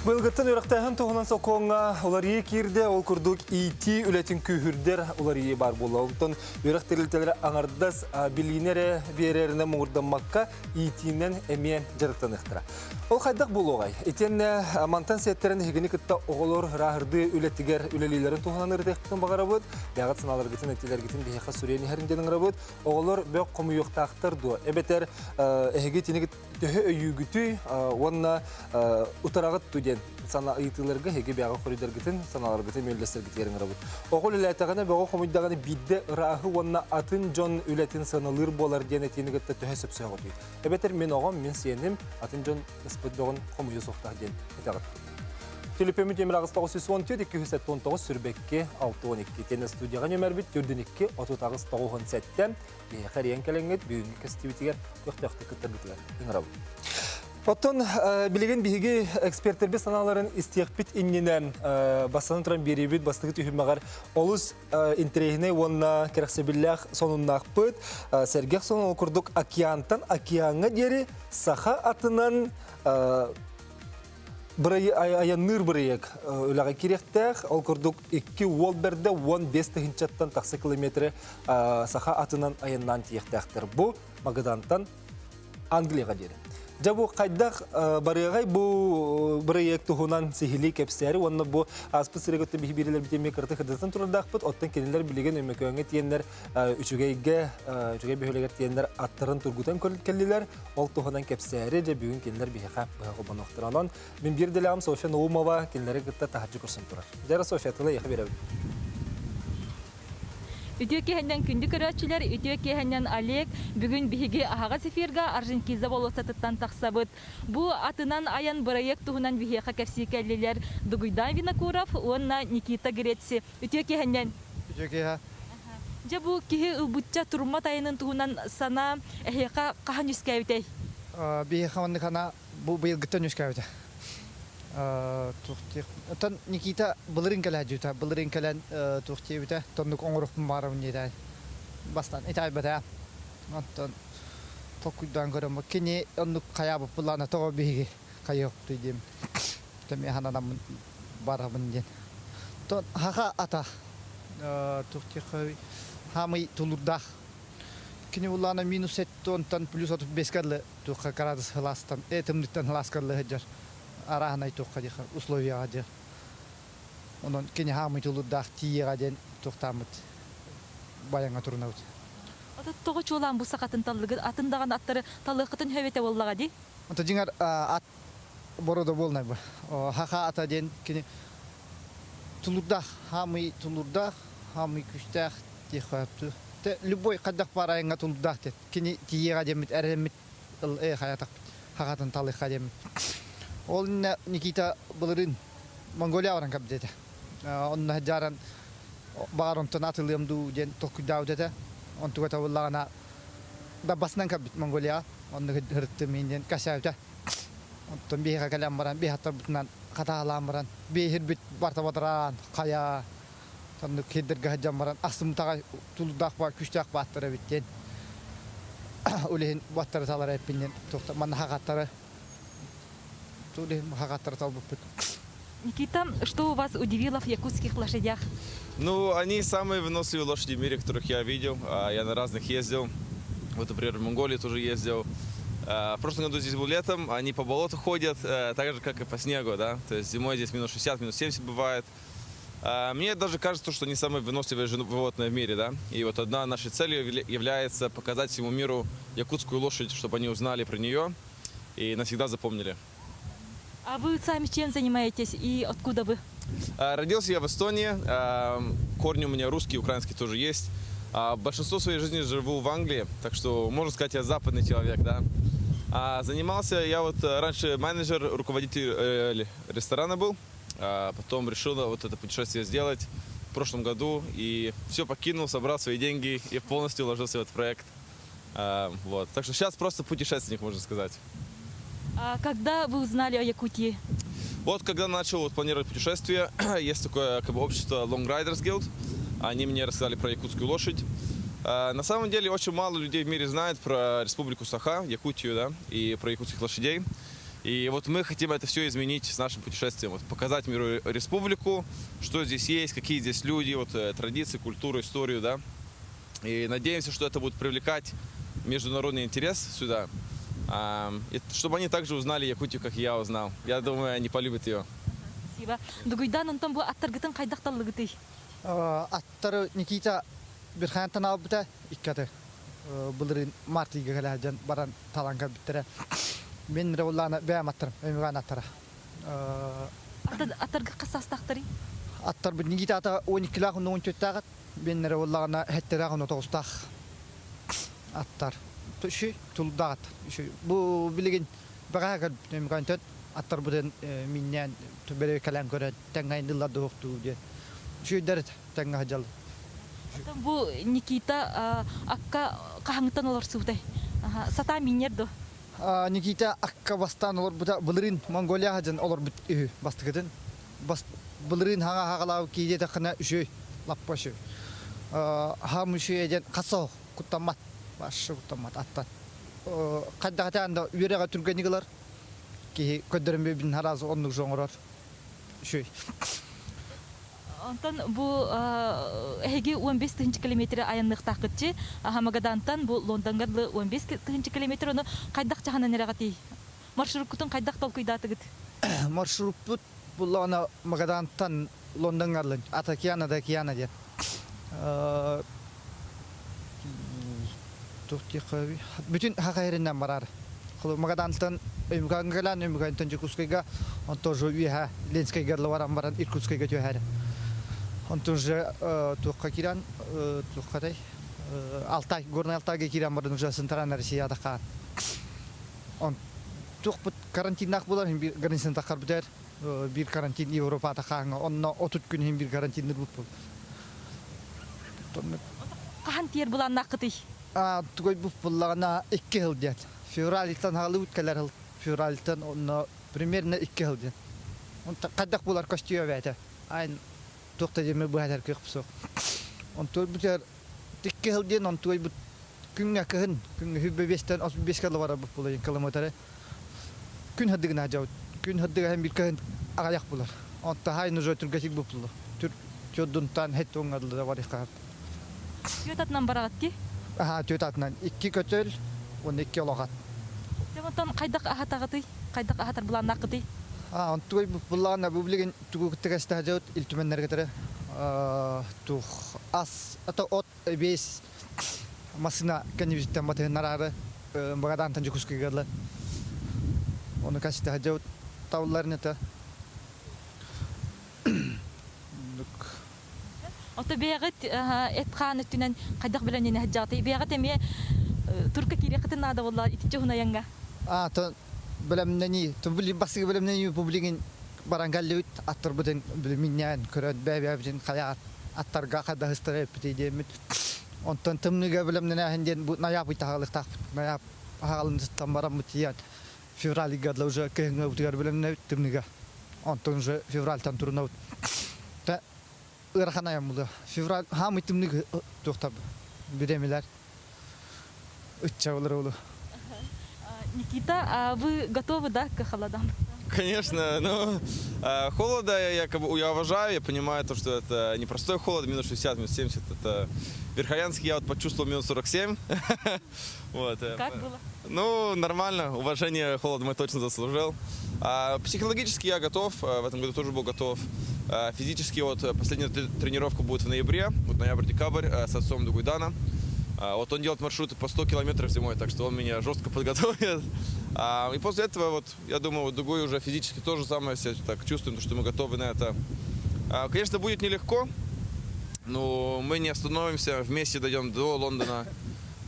Былгыттан өрөктәһен тоғынан соқуңа оларые кирде, ол күрдік ити үлетін күйірдер оларые бар болу. Олтын өрөк тірілтелері аңардас билинере береріне мұңырданмаққа итинен әме жарықтан ықтыра. Ол қайдақ бұл оғай. Етен мантан сеттерін хегені күтті оғылыр рағырды үлетігер үлелейлерін тоғынан ұрдықтың бағара бұд. Бәғат сыналар гетін әттелер гетін бейхқа сүрені әрінденің рабыд. Оғылыр бөк қомуйықтақтыр ду. Әбетер әхеге тенегіт төхі өйігіті, онына ұтарағыт түден. Сана ыйтылырга хеге бяга коридор гитин саналар гитин мөллестер гитерин рабыт. Огол үләтәгәне бага комыйдаганы бидде рахы онна атын жон үләтин саналыр болар дигән әтинегетте төһәсеп сәгыты. Әбетер мен огам мен сенем атын жон испыт богын комыйы сохта дигән әтәгәт. Телефон темир агыс 912 219 сүрбекке 612 тенес студияга номер бит 42 отутагыз 97тен хәриян кәләнгет бүгенге кастивитигә вакытта киттергәләр. Иңраб. Оттон билеген биһиги эксперттер саналарын истиякпит инненен басаны туран беребит бастыгы түһүммәгәр олус интерегне онна керәксебилләх сонуннакпыт сергех сонун курдук океантан океанга дери саха атынан бирай аянныр бирек үләгә кирәктәх ол курдук 2 волберде 15 тыгынчаттан таксы километр саха атынан аяннан тияктәхтер бу Магадантан Англияга дери. Жабу қайдақ барығай бұл проект тұғынан сихили кәпсәрі, онына бұл аспыз сірегетті бейберелер бітеме кірті қырдыстан тұрылдақ бұд, оттан кенелер білеген өмекөңі тиенлер үшігей бейхөлегер тиенлер аттарын тұргутан көлілер, ол тұғынан кәпсәрі жа бүгін кенелер бейхақа бұғын оқтыранон. Мен бір ділі София Наумова кенелері күтті тахаджы көрсін тұрар. Дәрі София тылы еқі берәуі. Үтөке хәннән күнді көрәтчілер, үтөке хәннән Олег бүгін бігі ағаға сеферға Аржинкиза болысатыттан тақсабыд. Бұ атынан аян проект тұғынан бігі қақапси кәлілер Дугуйдан Винокуров, онна Никита Гретси. Үтөке хәннән? Үтөке ха. Жа бұ кеге ұбытча тұрмат айының тұғынан сана әхеқа қахан үскәуітей? Бігі қаманды қана бұл бұйылғыттан үскәуіті. Тон Никита былырын кәлі әджута, былырын кәлін тұқты өті, тоннық оңырықпын барым неді. Бастан, етай бәді. Тон тоқыдан көрім, кені оннық қаябы бұланы тоғы бейгі қайық түйдем. Тәме хананамын барымын ден. Тон хаға ата тұқты қой, хамый тұлырдақ. Кені бұланы минус 7 тон плюс 35 кәлі тұққа қарадыз хыластан, әтімдіктен хылас кәлі хәджар. Арахнай тоққадиха условияға де. Онын кені хамы тұлырдақ тиеға ден тоқтамыд. Баяңа тұрына өт. Ата тоғы чолан бұл сақатын талығы, атындаған аттары талықытын хөветі боллаға де? Онта жыңар ат борода болнай бұл. Хақа ата ден кені тұлырдақ, хамы тұлырдақ, хамы күштақ дейқа өпті. Любой қаддақ барайыңа тұлырдақ дед. Кені тиеға демет, әремет хаятақ хақатын талыққа демет. Ол Никита бұлырын Монголия оран кап деді. Онына жаран бағарымтын атылымду ден тоқыдау деді. Онтуға табылағына да басынан кап бит Монголия. Онына ғырытты менден кәсәуді. Онтын бейға кәлем баран, бейхаттар бұтынан қатағалан баран. Бейхір біт барта-батыран, қая. Сонды кедіргі ғаджан баран. Асымтаға тұлыдақ бар, күштақ баттыры біттен. Олеген баттыры талар әппенен тоқта. Манна хақаттары. Никита, что у вас удивило в якутских лошадях? Ну, они самые выносливые лошади в мире, которых я видел. Я на разных ездил. Вот, например, в Монголии тоже ездил. В прошлом году здесь был летом, они по болоту ходят, так же, как и по снегу, да. То есть зимой здесь минус 60, минус 70 бывает. Мне даже кажется, что они самые выносливые животные в мире, да. И вот одна нашей целью является показать всему миру якутскую лошадь, чтобы они узнали про нее и навсегда запомнили. А вы сами чем занимаетесь и откуда вы? Родился я в Эстонии, корни у меня русские, украинские тоже есть. Большинство своей жизни живу в Англии, так что, можно сказать, я западный человек, да. Занимался я вот раньше менеджер, руководитель ресторана был, потом решил вот это путешествие сделать в прошлом году и все покинул, собрал свои деньги и полностью вложился в этот проект. Вот. Так что сейчас просто путешественник, можно сказать. А когда вы узнали о Якутии? Вот когда начал планировать путешествие, есть такое общество Long Riders Guild. Они мне рассказали про якутскую лошадь. На самом деле очень мало людей в мире знает про республику Саха, Якутию, да, и про якутских лошадей. И вот мы хотим это все изменить с нашим путешествием, вот, показать миру республику, что здесь есть, какие здесь люди, вот, традиции, культуру, историю, да. И надеемся, что это будет привлекать международный интерес сюда, и чтобы они также узнали Якутию, как я узнал. Я думаю, они полюбят ее. Спасибо. Дугуйдан онтон бу аттаргытын кайдакталлыгыты. Аттары Никита Бирхантан албыта иккаты. Булырын Мартиге галажан баран таланга биттере. Мен роллана бәм аттарым, эмган аттара. Аттаргы кысастактыры. Аттар бу Никита ата 12 лагын 14 тагат. Мен роллана хеттерагын 9 таг. Аттар. Төшү тулдагат. Бу билеген багага эмган төт аттар буден миннен төбере калан көрөт. Таңгайдылар докту де. Шүйдәрет таңга жал. Бу Никита акка кахаңтан олар суuтай. Сата минердо. Никита акка бастан олар бута булырын Монголия хаҗан олар бит бастыгыдын. Бас булырын хагалау киде тахна үшөй лаппашы. Хамшы эден касо кутамат башы кутамат аттат. Каддагатанда үйрәгә түргәнигеләр ки көдөрмө бин харазы онлук жоңорор. Үшөй. Онтон бу эги 15 километр аянлык такытчы Хамагадантан бу Лондонга 15 километр оны кайдак жагана нерагати. Маршруттун кайдак толкуйдатыгыт. Маршрут булана Магадантан Лондонга Атакиана да Киана дет. Тохтикави бүтүн хакайрынан барар. Магадантан Эмгангалан Танжикускайга он тоже уйха Ленскайга лаварам баран Иркутскайга төһәре. Он тоже тухакиран тухатай Алтай горный Алтайга киран бардан уже Центральная Россия така. Он тухпут карантиннак булар бир границаны такар битер бир карантин Европа такаңа онно 30 күн бир карантин бул. Кахан тиер булан накыты. Тугай бу буллагана 2 жыл дет. Февральтан халы үткәләр февральтан онно примерно 2 жыл дет. Он кадак булар костюм бәте. Айн тохта деме бу хәтер кыпсо. Он той бутер 2 жыл ден он той бут күнгә кыһын, күнгә хүббестән 35 километр бу булай километр. Күн хадыгына жау. Күн хадыга һәм бир кыһын агаяк булар. Он та хай нужо түргәсик бу булды. Түр чодунтан хет оңгады да бар икәп. Йотатнан барагатки. Төтатнан 2 көтөл, 12 логат. Демонтон кайдак ахатагыты, кайдак ахатар булан накыты. Он той буллана бу билеген тугу тегестә жаут илтүмәннәргә тәрә. Тух ас ата от бес машина канивиттан бата нарары багадан танҗыкускы гәрлә. Оны кастә жаут тауларны та. Ото бегет этхан үтүнен кайдак белән эне хаҗаты. Бегет эме турка кире хатына да булла итичә хуна янга. То белемнәни, то били басыгы белемнәни бу билеген барангаллыт аттыр бүтән миннән көрәт бәбәбен кая аттарга када хыстырып битәдемит. Онтан тымныга белемнәне һәндән бу наяп итәгалык так. Наяп агалын тамарам мутият. Февральга да уже кеңгә үтәр белемнәне тымныга. Онтан же февральтан турнау. Та ырхана ямулы. Февраль һәм тымныга тохтап бидемиләр. Үтчәүләр улы. Никита, вы готовы, да, к холодам? Конечно, но холода я уважаю, я понимаю, то, что это непростой холод, минус 60, минус 70. Это Верхоянск я вот почувствовал минус 47. Вот. Как было? Ну, нормально, уважение холода мы точно заслужил. Психологически я готов, в этом году тоже был готов. Физически вот последняя тренировка будет в ноябре, вот ноябрь-декабрь с отцом Дугуйдана. Вот он делает маршруты по 100 километров зимой, так что он меня жестко подготовит. И после этого, вот, я думаю, вот Дугуй уже физически то же самое себя так чувствуем, что мы готовы на это. Конечно, будет нелегко, но мы не остановимся, вместе дойдем до Лондона,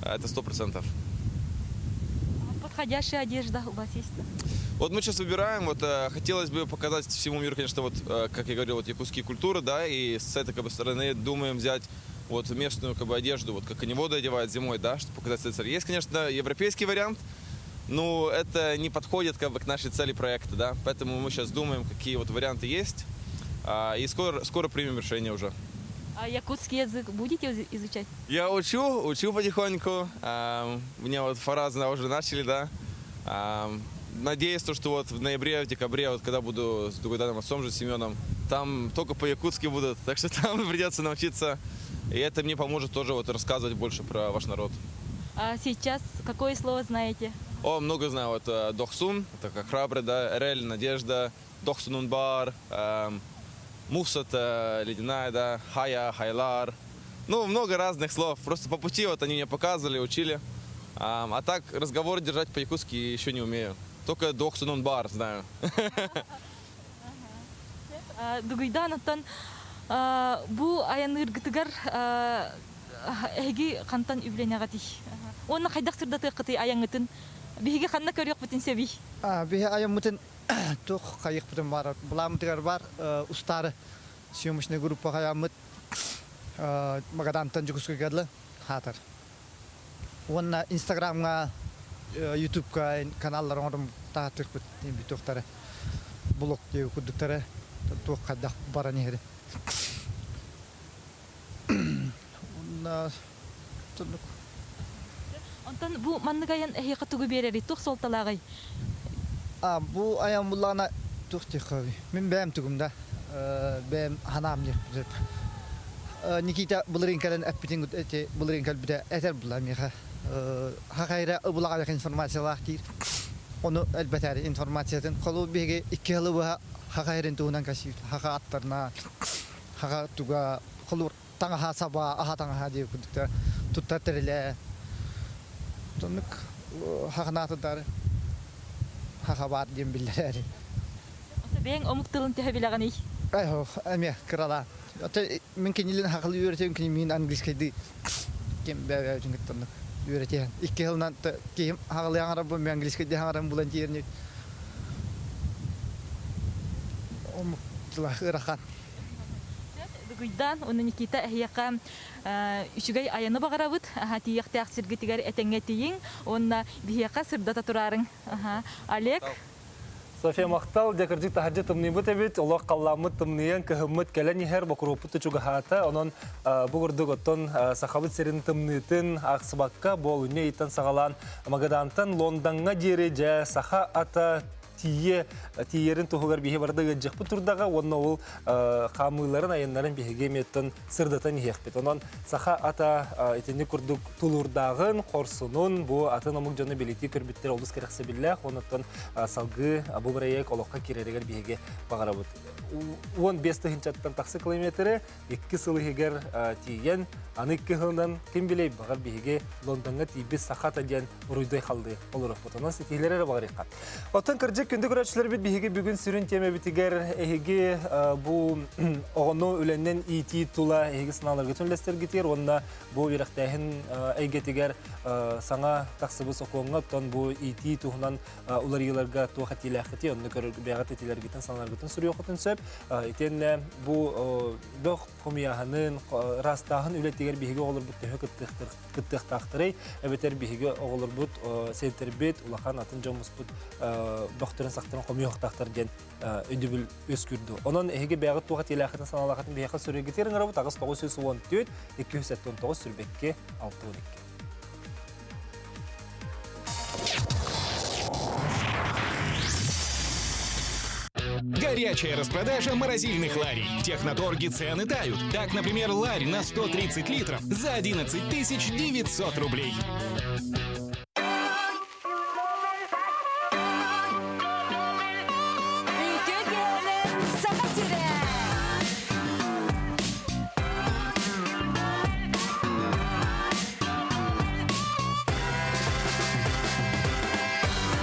это 100%. Подходящая одежда у вас есть? Вот мы сейчас выбираем, вот хотелось бы показать всему миру, конечно, вот, как я говорил, вот якутские культуры, да, и с этой как бы стороны думаем взять вот местную как бы одежду, вот как коневоды одевают зимой, да, чтобы показать свои цели. Есть, конечно, европейский вариант, но это не подходит как бы к нашей цели проекта, да, поэтому мы сейчас думаем, какие вот варианты есть, и скоро примем решение уже. А якутский язык будете изучать? Я учу потихоньку, мне вот фразы уже начали, да. надеюсь, что вот в ноябре, в декабре, вот когда буду с Дугуйданом отцом жить, Семеном, там только по-якутски будут, так что там придется научиться. И это мне поможет тоже вот рассказывать больше про ваш народ. А сейчас какое слово знаете? О, много знаю. Вот Дохсун, это как храбрый, да, Рель, Надежда, Дохсунунбар, Мус, это ледяная, да, Хая, Хайлар. Ну, много разных слов. Просто по пути вот они мне показывали, учили. А так разговор держать по-якутски еще не умею. Только Дохсунунбар знаю. Дугуйдан оттан бу аян ыргытыгар эги кантан үбленагати. Онна кайдак сырдаты кыты аяңытын биһиге ханна көрөк бүтүн себий. Бе аям мутен тух кайык бүтен бар. Буламтыгар бар устары съемочная группа хаямыт Магадантан жугускы гадлы хатар. Онна Инстаграмга, Ютубка каналлар орым таатык бит битоктары. Блог дей кудуктары тух кайдак баран ери. Онна тунук Онтан бу манныгаян эхиқа тугу берери тух солталагай. Бу аям булана тух тихави. Мен бәм тугумда. Бәм ханам деп. Никита Булринкален аппитингут эти Булринкал биде этер буламиха. Хакайра булага информациялар кир. Оны әлбәттә информациятын калу биге 2 ел буга хакайрын туунан каши. Хака аттарна хака туга калур таңа хасаба аха таңа хади кудта туттатерле. Тонук хакнатыдар хакабат дем билләре. Онта бең омуктылын тәһәбилагани. Айхо, әме крала. Ата мөмкин илен хакылы үйрәтәм ки мин английскайды кем бәбә өчен гыттыны үйрәтәм. 2 елдан кем хакылы яңара бу мен английскайды яңарам булан тиерне. Омуктыла ырахан. Дугуйдан оны Никита эхияка үчүгай аяны багарабыт. Тиек тәкъсирге тигәр этәңгә тиең. Онна бияка сырдата турарың. Олег София Мактал, декарджик тахаджи тымны бутебит, Олог қалламы тымныян көхіммет кәләні хәр бақырупыты чугахата, онын бұғырдық оттон сақабыт серін тымнытын ақсыбаққа бол үне еттен сағалан Магадантан Лондонға дері жа саха ата тиерін тұхығар бейе бардығы жықпы тұрдаға, онына ол қамыларын айынларын бейге меттін сырдатан ехпет. Онын саха ата етені күрдік тұлырдағын, қорсынын, бұл атын омық жоны белеті көрбіттер олдыз керексе білләқ, онытын салғы бұл бірайек олыққа керерегер бейге бағара бұд. 15 хинчаттан тақсы километрі, 2 сылы егер тиген, аны 2 жылдан кем білей бағар бейге Лондонға тейбіз сақата ден ұруйдай қалды олырық бұтынан сетейлері бағарыққа. Отын кіржек күнді көрәтшілер бет бейге бүгін сүрін теме бітігер әйге бұл оғыны өленнен ити тула әйге сыналарға түнлестер кетер, онына бұл ерақтайын әйге тегер саңа тақсыбыз оқуыңға тұн бұл ити туғынан ұлар еларға туға қатилі әқіте, онына бәғат етелергетін саналарғытын сүрі оқытын сөп. Итенне бұл бөқ қомияғының растағын үлеттегер бейге оғылыр бұт күттіқ тақтырай, әбетер бейге оғылыр бұт сентер бет, ұлақан атын жомыз бұт бөқтірін сақтырын қомияқ тақтыр ден өйді біл өз күрді. Оның әйге бәғыт туға телі әқетін саналағатын бейге сүрі кетерін ғырабыт ағыз 914 279 сүрбекке 612. Горячая распродажа морозильных ларей. В Техноторге цены тают. Так, например, ларь на 130 литров за 11 900 рублей.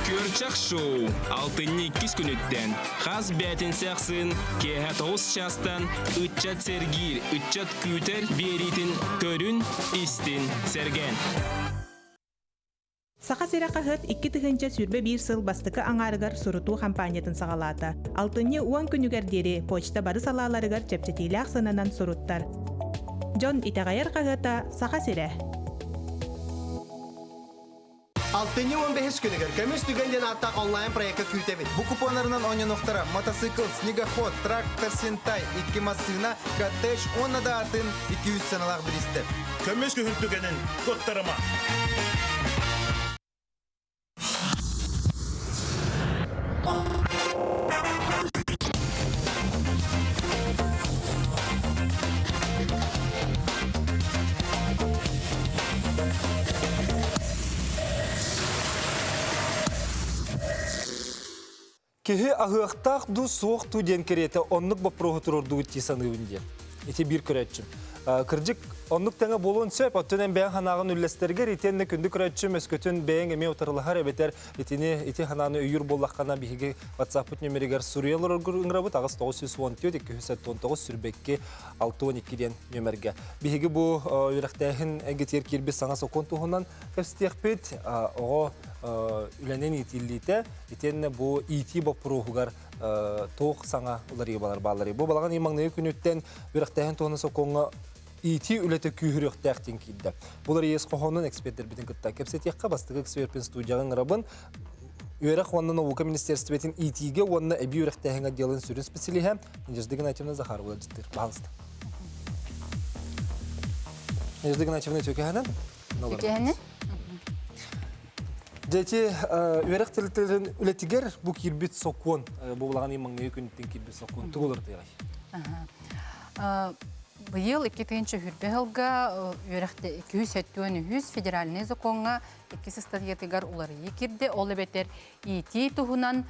Көрчақ шоу. Алтынны 2 күніттен. Қаз бәтін сәқсын. Кеғе 9 частан. Үтчат сергир, үтчат күтер беритін. Көрін, истин, серген. Сақа сираққа хыт 2 тыхынча сүрбе 1 сыл бастықы аңарыгар сұрыту кампаниятын сағалата. Алтынны 10 күнігер дері почта бары салаларыгар чепчетейлі ақсынанан сұруттар. Джон итағайыр қағыта сақа сире. Алтыны 15 күнігер көміс түгенден аттақ онлайн проекті күйтебет. Бұ купонарынан ойнынықтыра мотоцикл, снегоход, трактор, сентай, 2 машина, коттедж, онна да атын 200 саналақ бірісті. Көміс күн түгенін кодтарыма. Кеһи аһыахтаах ду суох ту ден керете оннук бапрогы турурду үтти саныыбын Ити бир көрәтчим. Кырдык оннук таңа болуын сөп, оттунен бәйін ханағын үлләстергер, итенне күнді көрәтчим, өскөтін бәйін эме утарылығар әбетер, ити хананы үйір боллаққана бігі WhatsApp нөмерігер Суриялар ұрғырабыт, ағыз 914, 219 сүрбекке 612-ден нөмерге. Бігі бұл үйрақтайын әгетер кербі саңа соқон туғынан көстеқпет, оға үләнен итиллите, итенне бұл ити бапыруғығар тоқ саңа улары балары. Бұл балаған имаңнығы күнөттен үйрақтайын туғынан соқонға ити үләті күйіріқтәқтен кейді. Бұлар ес қоғанын эксперттер бітін күтті. Кепсетеққа бастығы экспертпен студияғын ғырабын үйрек уанны наука министерстветін итиге уанны әбі үйректәйін отделын сүрін специалиға Надежда Игнатьевна Захар Владимир. Бағылысты. Надежда Игнатьевна төкеғанын? Төкеғаны? Дәте үйрек тіліттерін үләтігер бұл кирбет соқуын, бұл болаған имаңнығы күнеттен кирбет соқуын тұғылыр дейғай. Быйыл 2-нче хүрбәһелгә үрәхтә 270 федеральный законга 2 статьятыгар улары кирде. Ол бетер ити туһунан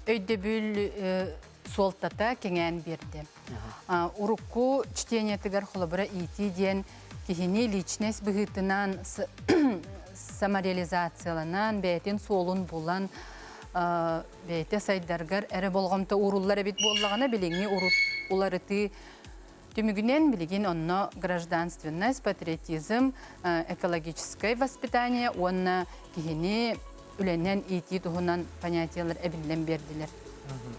өйдөбүл солтата кеңән берде. Урукку чтениятыгар холобра ити ден кихини личность быгытынан самореализацияланан бәйтен солун булан бәйте сайдаргар әрі болғамта уруллар бит боллагана билеңне уларыты Тюмигунен билигин онно гражданственность, патриотизм, экологическое воспитание, онно кихини үленен ити туһунан понятиялар әбиллен бердилер.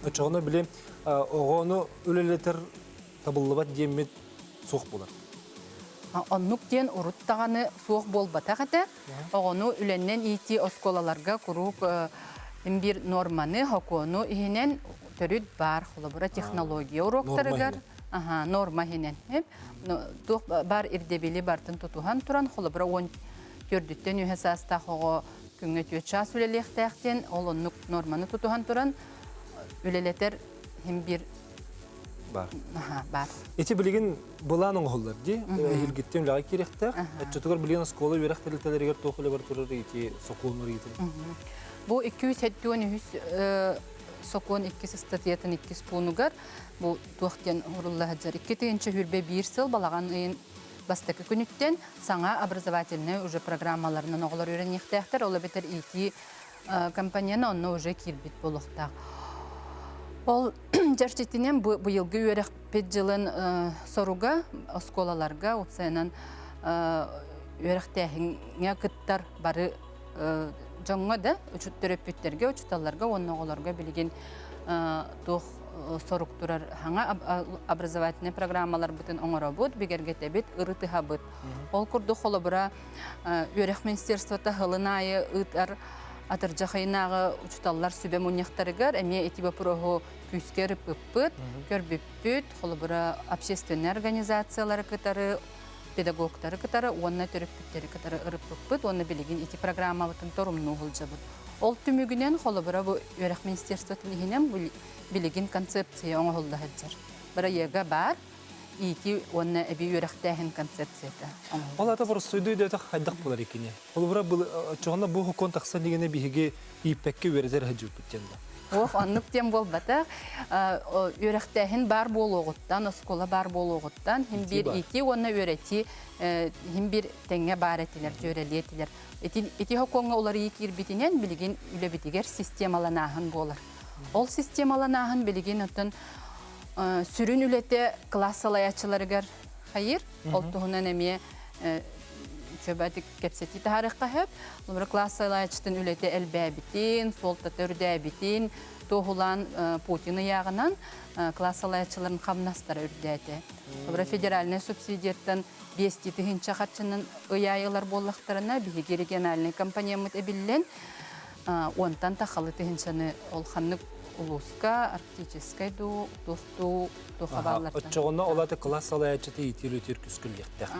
Очоғыны білем, оғаны үлелетер табылыбат демет соқ болар. Оннук ден уруттағаны соқ болбатағады, оғаны үленен ити осколаларға құрук бір норманы, хокону ихинен төрүт бар, холобура технология уроктарыгар. Норма хенен. Бар ирдебили бартын тутухан туран, холобра 14-тен үйесаста хоғы күнге түйетшас үлелектәқтен, ол оннук норманы тутухан туран, үлелетер хем бір бар. Эти білген бұлан оңғылар, де? Елгеттен үліға керектәқ. Әтчетігір білген сколы верақ тәлітелергер тоқылы бар тұрыр, еті соқуыныр етін. Бұл 270 Сокон 2 статьятын 2 спунугар, бұл туақтен ұрылы хаджар. 2-нче хүрбе 1 сыл балаған үйін бастықы күніттен саңа образовательный уже программаларынан оғылар үйренектәқтер. Олы бетер ити компанияны онны уже кирбит болуқтақ. Ол жарчетінен бұйылғы үйерек 5 жылын соруға, осколаларға, отсайынан үйеректәхіңе күттар бары жаңға да терапевттерге, учуталларга, оннағыларға білген тоқ сорук турар хаңа образовательный программалар бүтін оңыра бұд, бігергете бет, ұрытыға бұд. Ол күрді қолы бұра үйрек министерствота ғылынайы ұтар атыр жақайнағы учуталлар сүбе мұнияқтарығар, әме етібі пұрығы күйскеріп үппіт, көрбіппіт, қолы бұра общественный организациялары кітары, педагогтары кытары, онна терапевттері кытары ырып-ырып, онна білеген ити программа бұтын торумну ғылжы бұд. Ол түмігінен қолы бұра бұл үйрек министерствотын ехенен білеген концепция оңы ғылды ғылжыр. Бұра еға бар, ити онна әбі үйректәхін концепцияты. Ол ата бұр сұйды өйді қайдақ болар екене. Ол бұра чоғына бұл хұкон тақсан дегені бігеге ипәкке өретер ғылжы бүттенді. Оннук тем бол бата үйректәхін бар болуғыттан, оскола бар болуғыттан, хим бір ити оны өрети, хим бір тәңе бар етілер, жөрелі етілер. Ити хоконға олар екер бітінен білген үлі бітігер системаланағын болар. Ол системаланағын білген өттін сүрін үлеті классалаячыларығар қайыр, ол тұғынан әме Чөбәтік кепсеті тағарыққа хөп, олар классалайчытын үлеті әлбәбітін, солта түрдәбітін, тоғылан Путин яғынан классалайчыларын қамнастары үрдәді. Олар федеральный субсидиеттен 5-тігінші қатшының ұяйылар боллақтарына бігі региональный компаниямыт әбілден, онтан тақалы тігіншіні олқанны улуска, арктическай тухабаллардан. Отчоғына олады класс алайачыты етер күскі үлектәқ.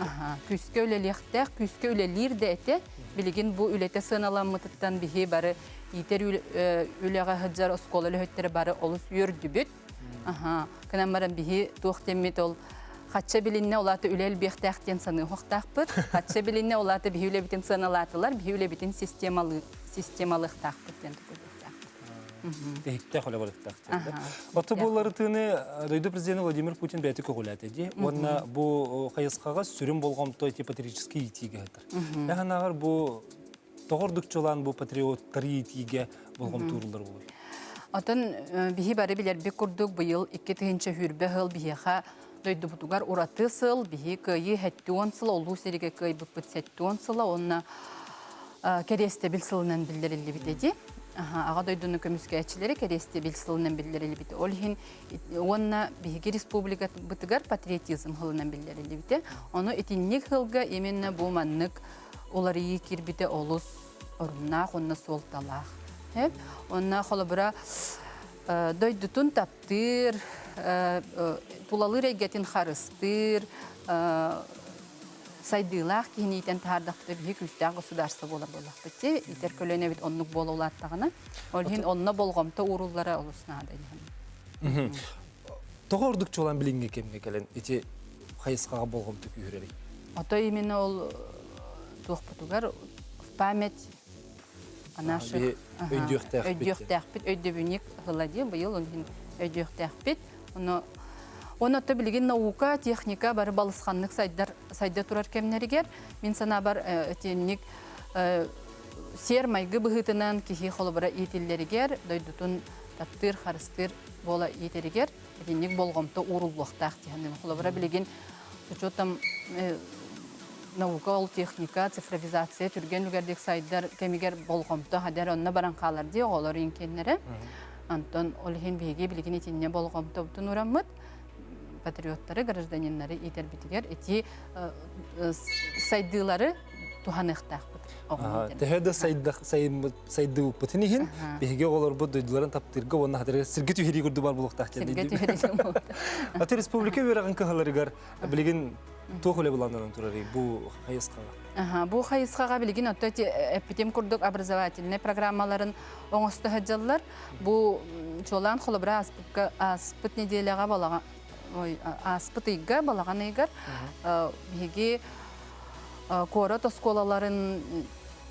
Күскі үлелектәқ, күскі үлелер де әте, білген бұл үлеті сыналамытыттан бігі бары етер үлеға ғыджар осколы өттері бары олыс өрді бүт. Кінан баран бігі туқтемет ол қатша білінне олаты үлел бектәқтен саны хоқтақ бұд, қатша білінне олаты бігі үлебітін сыналатылар, бігі үлебітін системалық тақ бұд. Tehipte холя барыктактыр. Ото боллары тыны дойду президент Владимир Путин бәті көғіләт еді. Онна бұл қайысқаға сүрім болғамтой патриотический итиге әтір. Яғанағар бұл тоғырдық жолан бұл патриоттары итиге болғам турылар болыр. Отын бихи бары білер бек күрдік бұйыл 2-тігінші хүрбе ғыл бихиға дойду бұтуғар ураты сыл, бихи көйі хәтті он сыл, олу сереге көй бұппыт сәтті он сылы, онна кересте біл сылынан білдерілі бітеді. Аға дойдуны көміске әтшілері кересте біл сылынан білдерілі біті. Ол хин, онна бихиге республика бұтығар патриотизм ғылынан білдерілі біті. Оны етіннік ғылға еменне бұманнық олары екер біті олыс орыннақ, онна солталақ. Онна қолы бұра дойдутун таптыр, тулалы рейгетін қарыстыр, сайдылақ кейінейтен тағардақты бейі күстіғ государство болар болақ бітте. Итер көліне бит оннық болу олаттағына. Ол хин онна болғамта уруллары олысына адайды. Тоғырдық жолан білінге кемге кәлін, ете қайысқаға болғамты күйірелей? Ото именно ол туық бұтығар в память наших өйдіқтәқпет, өйдебінек ғыладе, бұйыл өйдіқтәқпет. Оны өтті білген наука, техника бары балысқанлық сайда тұрар кемнерігер. Мен сана бар өтенік сер майғы бұғытынан кехи қолы бара етелерігер, дойдутын таптыр, қарыстыр бола етерігер, өтенік болғымты урулуқтақ дегенде. Қолы бара білген учетом наука, ол техника, цифровизация, түрген үгердек сайдар кемегер болғымты, хадер онына баран қалар де, олар енкенлері. Антон олхен бейге білген етеніне болғымты бұтын ұрамыд. Патриоттары, гражданинлары етер бітігер, еті сайдылары туханықтақ бұд. Тәхеді сайды бұппытын ехін, бейге олар бұд дойдыларын таптырға, оны хатырға сіргі түйхері күрді бар болуқтақ деді. Сіргі түйхері болуқтақ. Аты республика өрағын қағаларығар білген тоқ өлі бұландынан тұрары бұл қайысқаға? Бұл қайысқаға білген әппетем күрдік образовательный программаларын оңысты ғаджалар. Бұл жолан қолыбыра аспыт неделяға балаға аспыт үйгі, балаған үйгір. Беге қорат осколаларын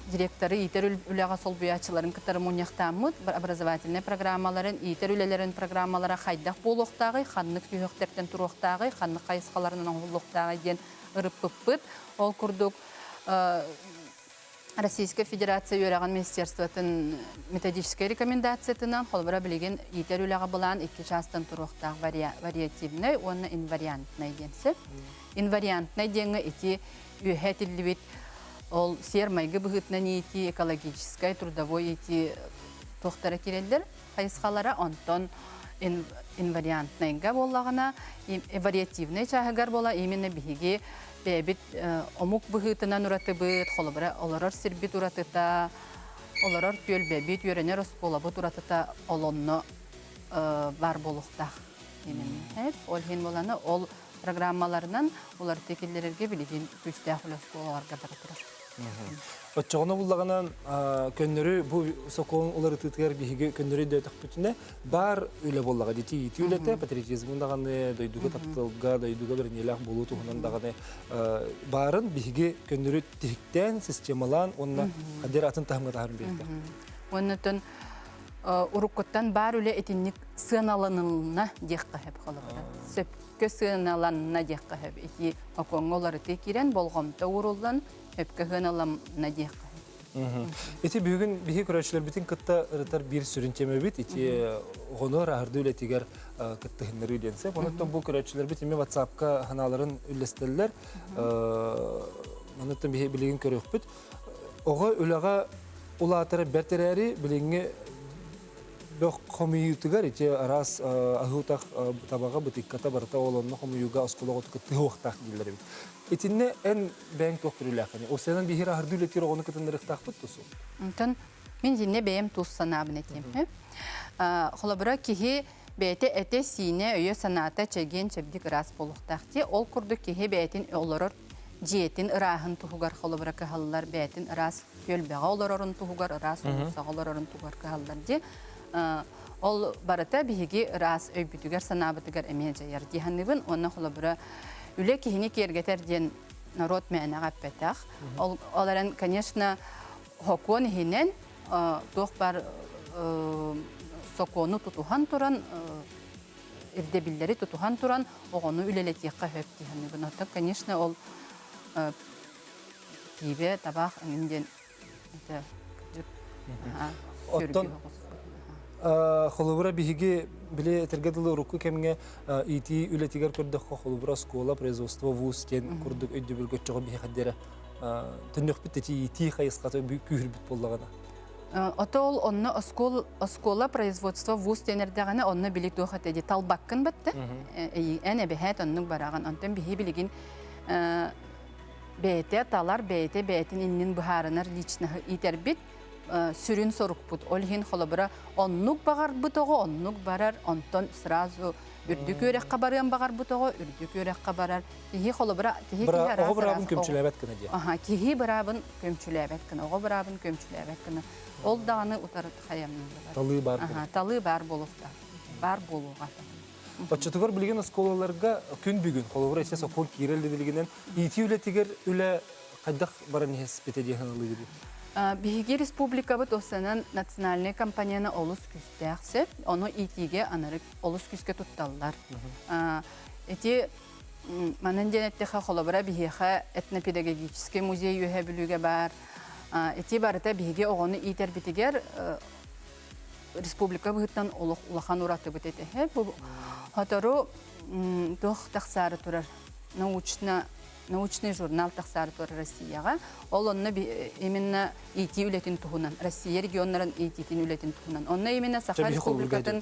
директоры итер үліға сол бұячыларын кітары мұнияқтамыд, образовательный программаларын, итер үлелерін программалара қайдақ болуқтағы, қаннық сүйіқтерден тұруқтағы, қаннық қайысқаларының оңғылуқтағы ден ұрып-пыппыд. Ол күрдік Российская Федерация өраған министерствотын методическая рекомендациятынан қолбыра білеген итер үліға бұлан 2 жастан тұруқтағы вариативный, оны инвариантный денсі. Инвариантный деңі еті үйәтілі бет ол сер майғы бұғытынан еті экологическай, трудовой еті тоқтары керелдер қайысқалара, онтон инвариантныйға болағына, вариативный чағығар бола, именно бігі бәбіт омук бұғытынан ұраты бұд, қолыбыра оларар сірбет ұратыта, оларар көл бәбіт өренер оспола бұд ұратыта олонны бар болуқтақ. Ол хен боланы, ол программаларынан олар текелерге білеген күсті ақылас болуарға баратырар. Отчоғына бұллағынан көннері бұл соқуын олары тұтығар бейге көннері дөйтіқ бүтіне бар үйлі боллаға деті еті үйлеті, патриотизмындағаны, дойдуға таптылға, дойдуға бір нелақ болу тұғынындағаны барын бейге көннері тектен, системалан, онына қадер атын тағымға тағырын бейді. Онытын ұрыққыттан бар үйлі етінік сыналанылына деққа әп қалығы. Сөпкі сыналанына деққа әп. Еті оқоң олары текерен болғамта ұрылдан өпкі ғыналам надеққа. Эти бүгін бігі көрәшілер бітін күтті ұрытар бір сүрінчеме біт, еті ғоныр ағырды үлетігер күтті ғынлары үйленсе. Оныттан бұл көрәшілер бітін мен WhatsApp-қа ғаналарын үлестелілер. Оныттан бігі білеген көрек біт. Оға үліға ұлатары бәртерәрі біліңе бөк қомиютығар, еті арас ағытақ табаға бұтыққата барыта олонны қомиюға осқылығы күтті уақтақ дейлері біт. Etinde en ben toktürüləkəni. O sənin bir hira hardı ületir onu kıtınları ıqtaqbıt tusu? Мен жинне бәйім тұс санабын етем. Қолабыра кеге бәйті әте сине өйе саната чәген чәбдік ырас болуқтақты. Ол күрді кеге бәйтін олырыр жиетін ырағын тұғығар қолабыра кағалылар бәйтін ырас көлбәға олырырын тұғығар, ырас ұлысақ олырырын тұғығар кағалылар де. Ол барыта бейге ырас өйбітігер санабытығар әме жайар дейханыбын. Оны қолабыра үлі кехіне кергетерден народ мәне ғаппетақ. Оларын, конечно, хокон хинен тоқ бар сокону тутухан туран, ирдебиллери тутухан туран, оғону үлелетиекка хөптиханы. Бұнатта, конечно, ол тибе табақ әңінден Оттон холобура биһиги биле тергедылы рукку кемге ити үлетигер көрдөх холобура школа производство вуз кен курдук өйдө бөлгөчөгө биһи хаддера төннөк битти ити хайыскаты күйүр бит боллагана. Отол онны оскола производство вуз тенердегане онны билик дохатеди талбаккын битти. Эне бехет онны бараган антен биһи билигин бейте талар бейтин иннин бухарынар лично итербит сүрүн сорукпут. Олхин холобура оннук багар бутого, оннук барар, онтон сразу үрдүк өрекка барыган багар бутого, үрдүк өрекка барар. Тихи холобура, тихи кихи Ого барабын көмчүлөбөт кына дия. Кихи барабын көмчүлөбөт кына, ого барабын көмчүлөбөт кына. Ол даганы утарыт хаямнын бар. Талы бар. Талы бар болукта. Бар болуга. Отчетугар билген осколаларга күн бүгүн холобура эсе сокол кирелди билгенен ити үлетигер үле кайдак баран хес бетедихан алыгы. Биһиги республика бут осанан национальный компанияны олус күстәксеп, оны итиге анарык олус күскә тутталлар. Эти манан денеттеха холобара биһиха этнопедагогический музей юһә бүлүгә бар. Эти барыта биһиге огоны итер битигер республика быттан улахан ураты бит эте. Бу хатору тох тахсары турар. Научный журнал тахсары турар Россияга. Ол онны именно ити үлетин тухунан, Россия регионнарын ититин үлетин тухунан. Онны именно Саха республикатын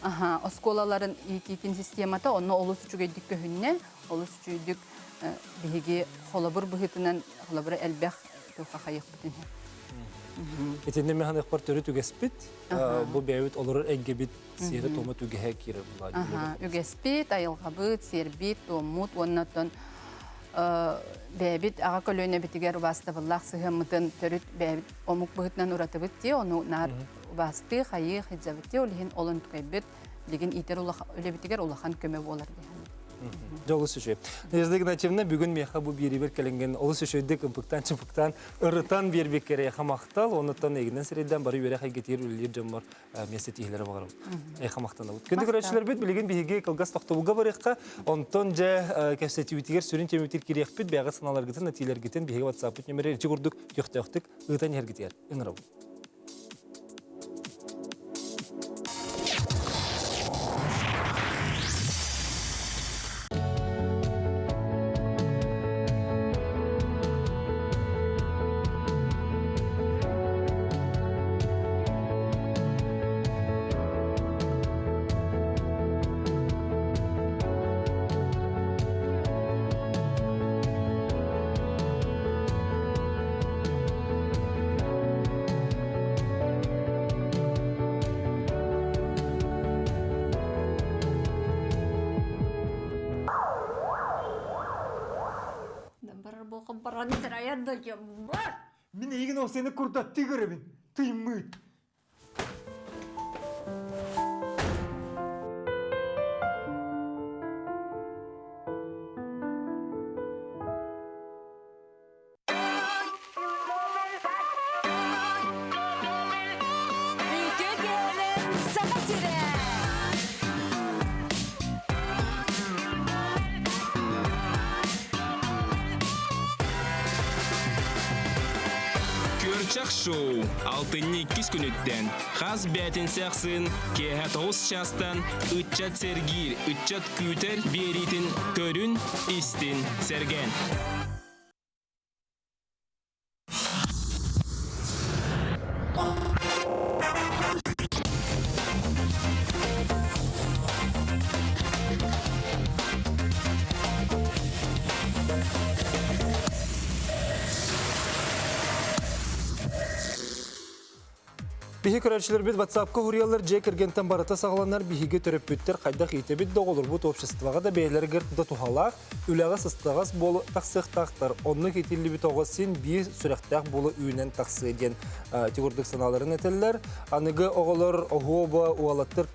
осколаларын ититин системата, онны олус үчүгөйдүк көһүнне, олус үчүгөйдүк биһиги холобур быһытынан холобур элбэх туха хайык битин. Этинде механик партөрү түгеспит, бу бәйбит олорор энгебит сире тома түгеһе кире булады. Үгеспит, айылгабыт, сербит, томут, оннотон бәйбит ага көлөйнө битигер бастабыллах сыгымытын төрүт бәйбит омук быһытынан уратыбыт те, оны нар басты хайы хиджабыт олин олон түкәйбит деген итер улах өле битигер улахан көмө болар ди. Жолы сүшөй. Неждеги начемне бүгүн меха бу бирибер келенген олы сүшөйдүк ымпыктан чыпыктан ырытан бербек керек хамактал, онуттан эгинен сиреден бары бере хайгетер үлер жамар месет иhlere багарып. Хамактан алып. Күндүк көрөчүлөр бит билген биһиге кылгас токтобуга барыкка, онтон же кесетибитигер сүрүн темитир кирекпит, бага саналар гытын, натилер гытын биһиге WhatsApp номери жигурдук, жактыктык, ытан ергитер. Ыңырап. Мен егін ол сені құртатты көребін. Тыймыт. Көрчак шоу алтынны кис күнүттен хас бәтин сәхсын кеһә тоғыз частан үтчат сергир үтчат күтер беритин көрүн истин серген. Биһи көрәчеләр бит WhatsApp-ка хуриялар же кергәнтән барата сагланнар биһиге төрөпүттер кайда хитебит доголор бу обществога да бәйләргә да тухалак үләгә сыстагас болу таксыктактар онны хитилли бит огысын би сүрәктәк болу үйнән таксы дигән тигурдык саналарын әтәлләр аныгы оголор огоба уалаттыр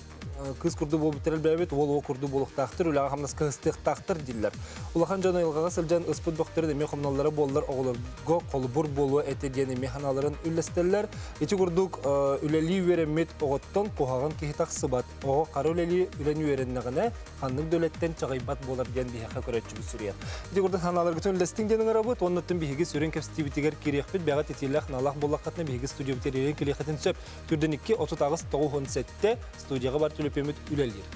кыз курду болуп бит, ол курду болуктактыр, улага хамнас кыстыктактыр диллер. Улахан жана илгага сылжан ыспыт доктор деме комналары боллар, оголорго колбур болуу этедени механаларын үллестеллер. Эти курдук үлели веремет оготтон кохаган кихитак сыбат. Ого кары үлели үлени вереннегине ханнык дөлеттен чагайбат болар ден бихе көрөчү сүрөт. Эти курду ханалар бүтүн үлестин денин арабыт, оннотун бихиги сүрен кепстибитигер кирекпит, бага тетилах налах боллакатны бихиги студия битерен килехетин сөп. Түрдөн 2:30 9:17 студияга бар түлөпөмүт үлелер.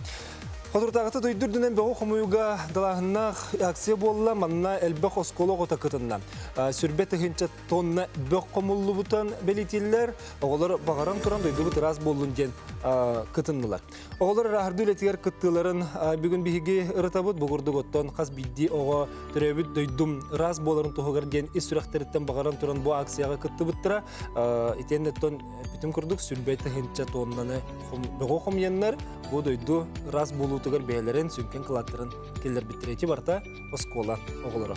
Хотуртагыты дойдурдунан бөгө хомуюга далахыннах акция болла манна элбек осколого такытынна. Сүрбет хинча тонна бөк комуллубутан белитиллер, оголор багаран туран дойдубут раз болдун ден кытыннылар. Оголор рахардулетигер кыттыларын бүгүн биһиги ырытабыт бугурдуготтон кас бидди ого төрөбүт дойдум раз боларын тогогер ден исүрөхтериттен багаран туран бу акцияга кыттыбыттыра. Итеннеттон бүтүн курдук сүрбет хинча тоннаны бөгө хомьяннар бу дойду раз болу тугар бәйләрен сүнкен кылаттырын келер битирети барта оскола оголора.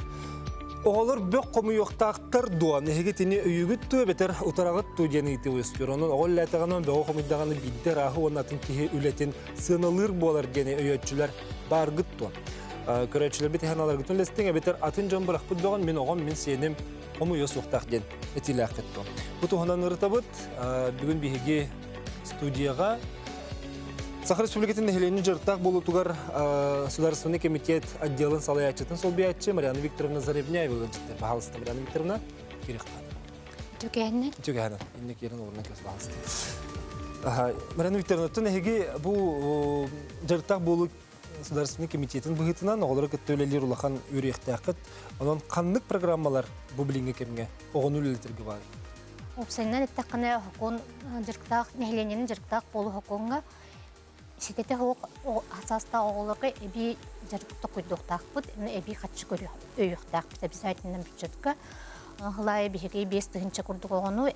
Оголор бөк комуюктактар дуан эгетини үйүгүт төбетер утарагыт тугени ити өскөрөнүн оголлатаганын бөк комуйдаганы биддер ахы онатын кихи үлетин сыналыр болар дени өйөтчүлөр баргыт ту. Көрөчүлөр бит ханалар гытын лестиң бетер атын жон бырак бутган мен огон мен сенем комуй суктак ден этилакыт ту. Бу туханан ыртабыт бүгүн биһиги студияга Сахар Республикатын нехиленин жыртак болу тугар Государственный комитет отделын салаячытын сол биятчы Марьяна Викторовна Заребняева ылынчыттыр. Бахалысты Марьяна Викторовна керекті. Түгәні. Инне керін орнын көз бахалысты. Марьяна Викторовна, түн әйге бұл жыртак болу Государственный комитетін бұғытынан оғылары көттөлелер ұлақан өректі ақыт. Онын қанлық программалар бұл білінге кемге оғын өлелетіргі бар. Опсайнан әттіққаны хокон жыртак, нехиленин жыртак болу хоконға Сетете хоқ асаста оғылығы әбей жарықты құйдықтақпыд, әбей қатшы көрі өйіқтақпыд, обязательно бюджетка. Ғылай бейге 5-тігінші күрдік оғыну,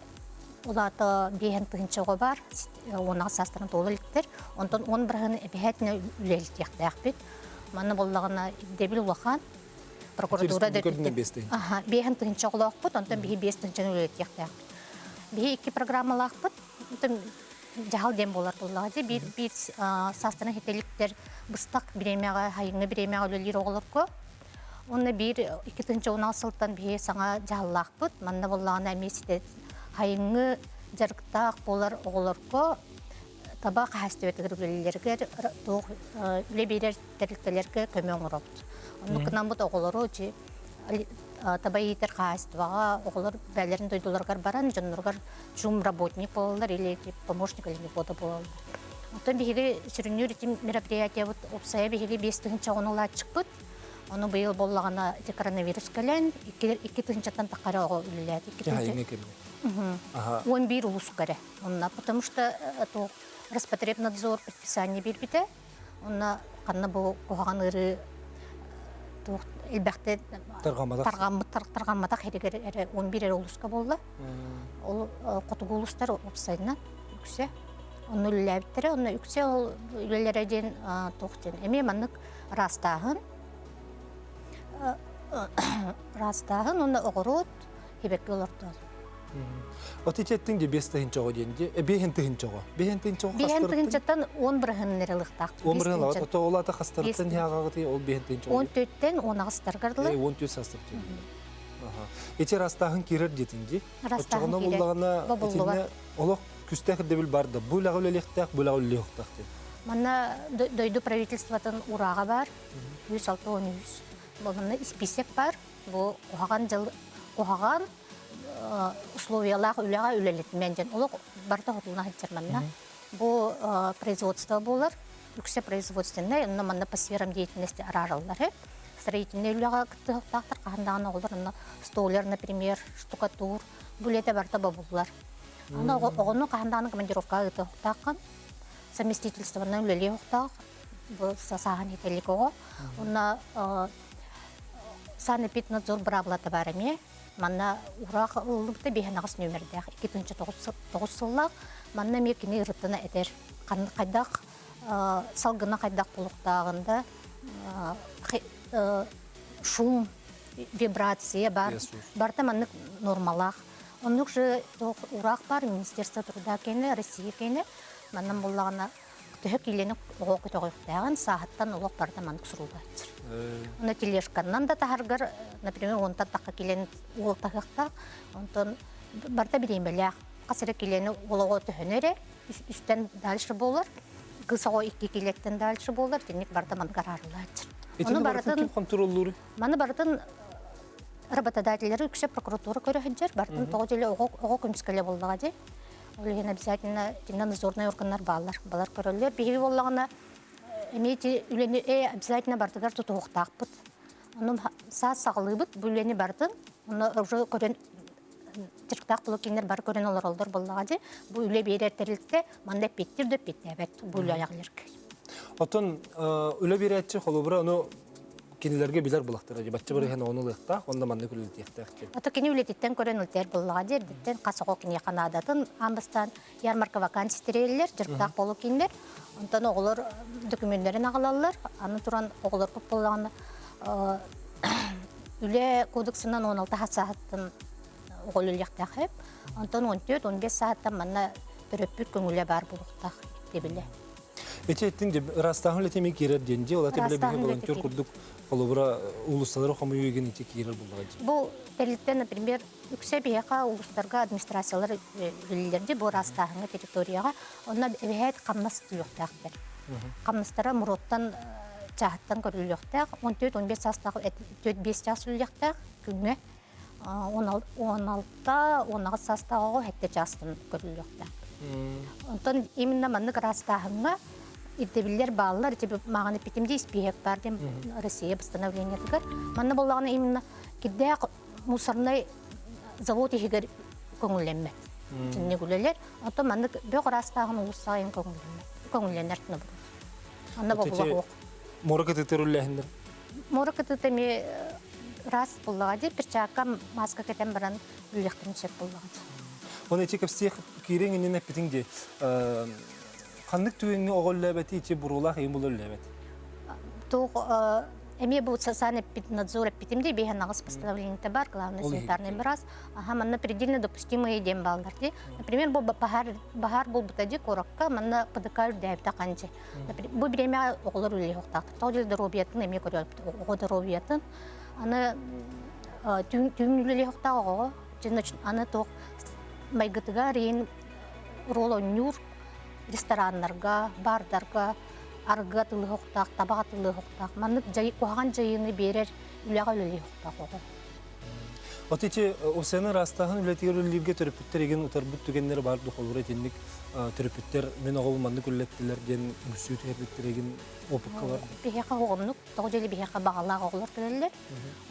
олаты 5-тігінші бар, оны асастырын толы ліктер, ондан 11-ін әбейәтіне үлеліктеқтақпыд. Маны болағына дебіл ұлақан, прокуратура дәрдіктер. 5-тігінші оғылақпыд, ондан 5-тігінші үлеліктеқтақпыд. Бейге 2 программалақпыд, Жахал дем болар боллағады. Bir састырын хетеліктер бұстақ біремеға, хайыңы біремеға өлелер оғылырко. Оны 2-16 сылттан бейе саңа жахаллақпыд. Манна боллағына әместі хайыңы жарықтақ болар оғылырко. Таба қағасты өтігір өлелергер, үле берер тәріліктелерге көме оңырапты. Оны күнан бұд оғылыру таба етер қағастываға оғылыр бәлерін дойдуларғар баран, жонларғар жум работник болалар или помощник или бода болалар. Онтан бейге сүрінер етім мероприятия опсая бейге 5-тігінші оңылар чықпыд. Оны бұйыл болағана коронавирус кәлін, 2-тігіншаттан тақары оғы үліледі. 11 улус кәрі. Потому что Роспотребнадзор предписание бербіді. Оны қанна бұл қоғаған ұры Элбәхте тарғамматақ херегер 11 олуска болды. Ол қотығы олустар опсайынан үксе. Оны үліләбіттері, оны үксе ол үлілерден тоқтен. Әме манық растағын, оны оғырот хебекке оларды алды. Отечеттің де 5-тігінші оғы дейінде, 5-тігінші оғы. 5-тігінші оғы қастырыптың? 5-тігіншіттен 11-ін нереліктақты. 11-ін алады, ота олаты қастырыптың яғағыды ол 5-тігінші оғы? 14-тен 10-ағыстар қардылы. 14 састырыптың. Эти растағын керер детінді? Растағын керер. Бабылуға. Олық күстәқірді біл барды. Бұлағы өлелектәқ, бұлағы өлелектәқ деп. Мана дойду правительствотын ураға бар, 106-100. Бұлғаны списек бар, бұл қоғаған условиялар үләға үлелетмен жен. Олық барда ғытылына хеттерманна. Бұл производство болар, үксе производственне, манна по сферам деятельности араралары. Строительный үләға күтті тақтыр қағындағына олар, столер, например, штукатур, бүлеті барда бабулар. Оғыны қағындағына командировка ғыты ұқтаққан, совместительствоны үлеле ұқтақ, бұл сасаған етелік оғы. Оны санэпиднадзор бұрабылаты барыме, манна урақ ұлықты бейханағыз нөмірдәқ 2-9 сыллақ, манна мекіне ұрыттына әдер. Қайдақ, салғына қайдақ болуқтағында шум, вибрация бар, барда манны нормалақ. Онық жы урақ бар, Министерство труда кені, Россия кені, маннан болағына төһө килени оҕо көтөгөктаган сааттан олох барда мандык сурулдаачыр. Уна тележканнан да тахаргар, например, онтан такка килен ол тагакта, онтон барда биремеле касыры килени олого төһөнөрө үстен дальше болор. Кысого 2 килеттен дальше болор, тенник барда мандык арылаачыр. Оны бартын контроллуру. Маны бартын работодательлери үксе прокуратура көрөһүнчөр, бартын тогожеле ого күмскеле болдуга же. Ол ген обязательно тинен надзорный органнар баллар. Балар көрөлөр биги боллагына эмети үлени обязательно бартыгар тутуктакпыт. Аны саалыбыт бүлени бартын, аны уже көрөн тирктак блокинер бар көрөн олар олдор болдуга же. Бу үле береттериликте мандай петтир деп петтебет бул аягылырк. Отон үле беретчи холобура аны кинилерге билер булактыр. Бачча бары хана оны лыктак, онда манда күлүлтектак. Ото кини үлетиттен көрөн үлтер буллага же, диттен касого кини канадатын амбастан ярмарка вакансия терелер, жыртак болу киндер. Онтан оголор документтерин агалалар, аны туран оголор көп боллаган үле кодексынан 16 сааттан огол үлектак хеп. Онтан 14-15 сааттан манна төрөппүт көңүлө бар булуктак дебиле. Эчеттин де растагын летеми кирер денди, олар тебиле биге волонтер курдук холобура улусталары хамы үйген иче кирер булдага. Бу терилтен, например, үксе бияка улустарга администрациялар билдерди бу растагын территорияга, онна бехет каммас юктактыр. Каммастара муроттан чахаттан көрүлөктак, 14-15 састагы 4-5 час үлөктак күнгө 16-19 састагы хетте частын көрүлөктак. Онтон именно маннык растагынга иртебиллер баллар тебе маганы питимде испек бардым Россия постановление тигер. Манна боллаганы именно кидде мусорный завод игер көңүлләнмәт. Тинне гүләләр, ото манны бөк растагын улсайын көңүлләнәр тны бу. Анна боллагы. Моракаты терүлләһендер. Моракаты теме раз боллагы перчакка маска кетен баран үлектен чек боллагы. Оны чекеп сех кирен инне питинде. Кандык түгенге оголлабати ичи бурулах эм булуллабат. То эми бу социальный надзор питимде бехан нагыс постановление бар, главный санитарный брас. Ага, манна предельно допустимые дем балдарди. Например, бу бахар бул бутади коракка манна подакар дайбта канче. Бу время оголор үле хоктак. Тоҗил дробиятын эми көрөп, ого дробиятын. Аны түн үле хоктак ого. Жиночн аны ток майгытыга рейн ролонюр рестораннарга, бардарға, арга тылы хоқтақ, табаға тылы хоқтақ. Маннык қоған жайыны берер үліға үлі хоқтақ оғы. Отече, осыны растағын үлетігер үлілерге түріпіттер еген ұтар бұт түгенлері бар дұқылыр етенлік түріпіттер мен оғыл манны күллеттілер ден үсі түріпіттер еген опыққа бар. Бейеқа оғымнық, тоғы жέλі бейеқа бағалақ оғылар түрелер.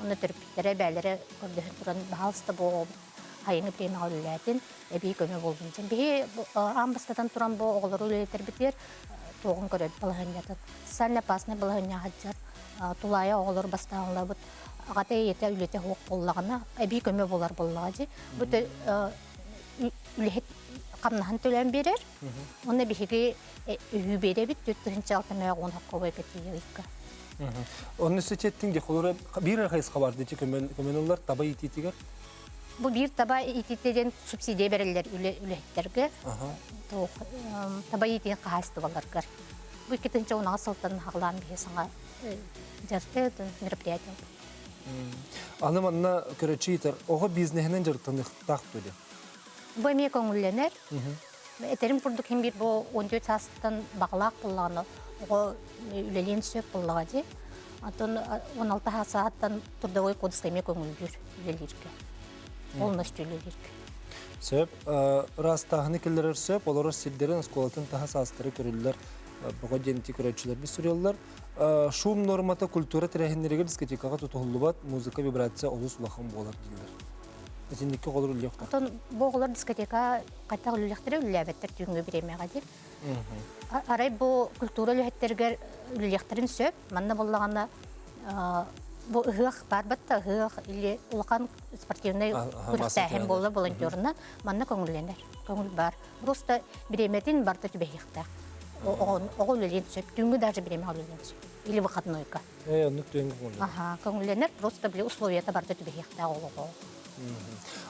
Оны түріпіттері бәлері көрдіхін тұран бағалысты бұл хайыны премия үлілетін әбей көмі болдың. Бейе амбастадан тұран бұл оғылар үлілетер бітер тоғын көреді балығынятын. Сәліне пасыны балығыня хаджар тулая оғылар бастағынла бұд. Ағата ете үлете хоқ боллағына әбей көмі болар боллаға же. Бұд үлет қамнағын төлен берер. Оны бейге үйі бере біт, 4-6 хаққа бай бәтейі үйкі. Оның үсі четтің де қолыры бір қайысқа барды көмен олар таба ететігер? Бұл бір таба ететеден субсидия берелер үлеттерге. Таба етен қағасты баларғар. Бұл кетінші онаға сылтан ғалам бейе саңа жарты мероприятия. Аным анна көрөчі етер, оғы бизнесінен жыртынық тақ бөлі? Бұл әме көңілленер. Әтерім күрдік хем бір бұл 14 састан бағылақ болағаны, оғы үлелен сөп болаға де. 16 сааттан тұрдауай кодысқа әме көңілдер үлелерге. Полностью үлелерге. Сөп, растағыны келдерер сөп, олары сілдерін сколатын таға састыры көрілілер, бұға денті көрөтшілер бір сүрелілер. Шум нормата культура тірәхіндерге дискотекаға тұтығылы бат, музыка, вибрация олы сулақын болар дейдер. Әтіндікке қолыр үлі еқтар? Бұл олар дискотека қайта үлі еқтері үлі әбеттер түйінгі біремеға дейір. Арай бұл культура үлі әттергер үлі еқтерін сөп, манна болағаны бұл ұғық бар бәтті, ұғық или ұлған спортивный күріктәхін болы волонтерына манна көңілленер, көңіл бар. Просто біреметін барды түбе еқтақ. Оғы үлелен сөп, түйінгі даже біреме үлелен сөп. Или выходнойка. Онық түйінгі көңілленер. Көңілленер, просто біле условията барды түбе еқтақ оғы.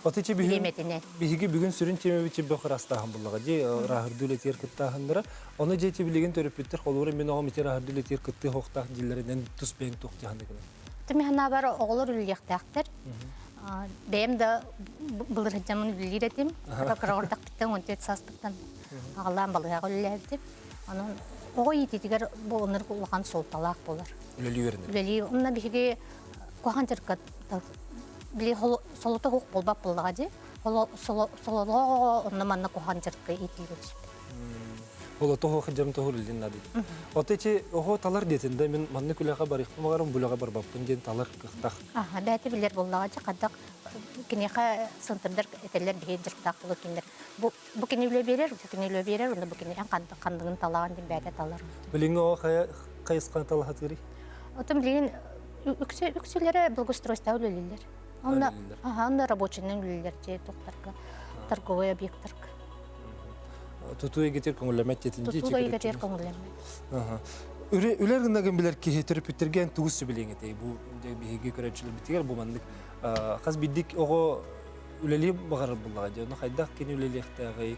Отече Билеметине. биһиги бүгүн сүрүн темебичи бөхрастаһын буллага же рахырдул этер кыттаһындыра. Оны жечи билеген төрөпүттер холура мен огом этер рахырдул этер кытты хоктах диллеринен тус бен тук жаһандыгы. Тимихна бар оғлар үллияқтақтыр. Бәйім де бұлыр жамын үллиретім. Қырағырдақ біттен 14 састықтан ағылан балыға үллердім. Оғы ететігер бұл оныр ұлған сол талақ болар. Үлелі өрінір. Үлелі. Онына бігі қоған жырқат. Біле солыты хоқ болбап болыға де. Солыға онына манна қоған жырқы етілгі түсіп. Ола toho хыжам toho лилин нады. Отече ого талар детинде мен манны күләгә барык, магарым булага барбаппын ден талар кыктак. Аха, бәте билер буллага кадак кинеха сынтырдар этелер бие жыртак булы киндер. Бу кине үле берер, уны бу кине кандыгын талаган ден бәте талар. Билиңе о кайыскан талахат кери. Отым билин үксөләре благоустройство үлелер. Онда рабочийнен үлелер же токтарга, торговый объекттарга. Тутуй гетер көңүлөмөт жетинди. Тутуй гетер көңүлөмөт. Үлер гынагын билер ки терапевттерген тугус билеңе тей. Бу биһиге көрөчүлөр битигер бу мандык. Каз бидик ого үлели багар буллага же. Оны хайдак кени үлелектагы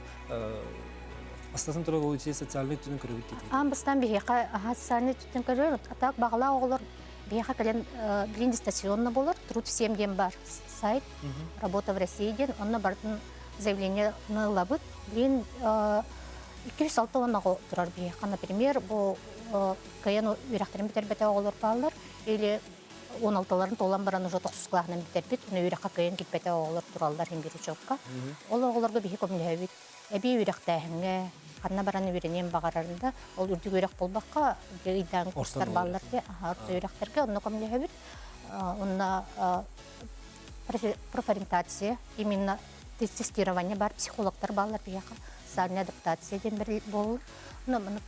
астасын туралы улучшение социальный түнүн көрөбүт кетти. Бастан биһига социальный түнүн көрөбүт. Атак багла оголор биһига келен билин дистанционно болор. Труд всем ден бар сайт. Работа в России ден. Онна бардын заявление на лабыт. Блин, 206 онного турар биһига. Например, бу каян үрәхтерин битербете оголор баллар или 16ларын толан баран уже 9 класынан битербит. Уны үрәхкә каян китбете оголор туралдар һәм бирүчөккә. Ол оголорга биһи көмләбит. Эби үрәхтәһеңгә ханна баран үрәнен багарарында ол үрдү үрәх булбакка гыйдан курстар баллар ди. Үрәхтерге онны көмләбит. Онна профориентация именно тестирование бар, психологтар баллар биһига. Социальная адаптация ден бер бол. Мен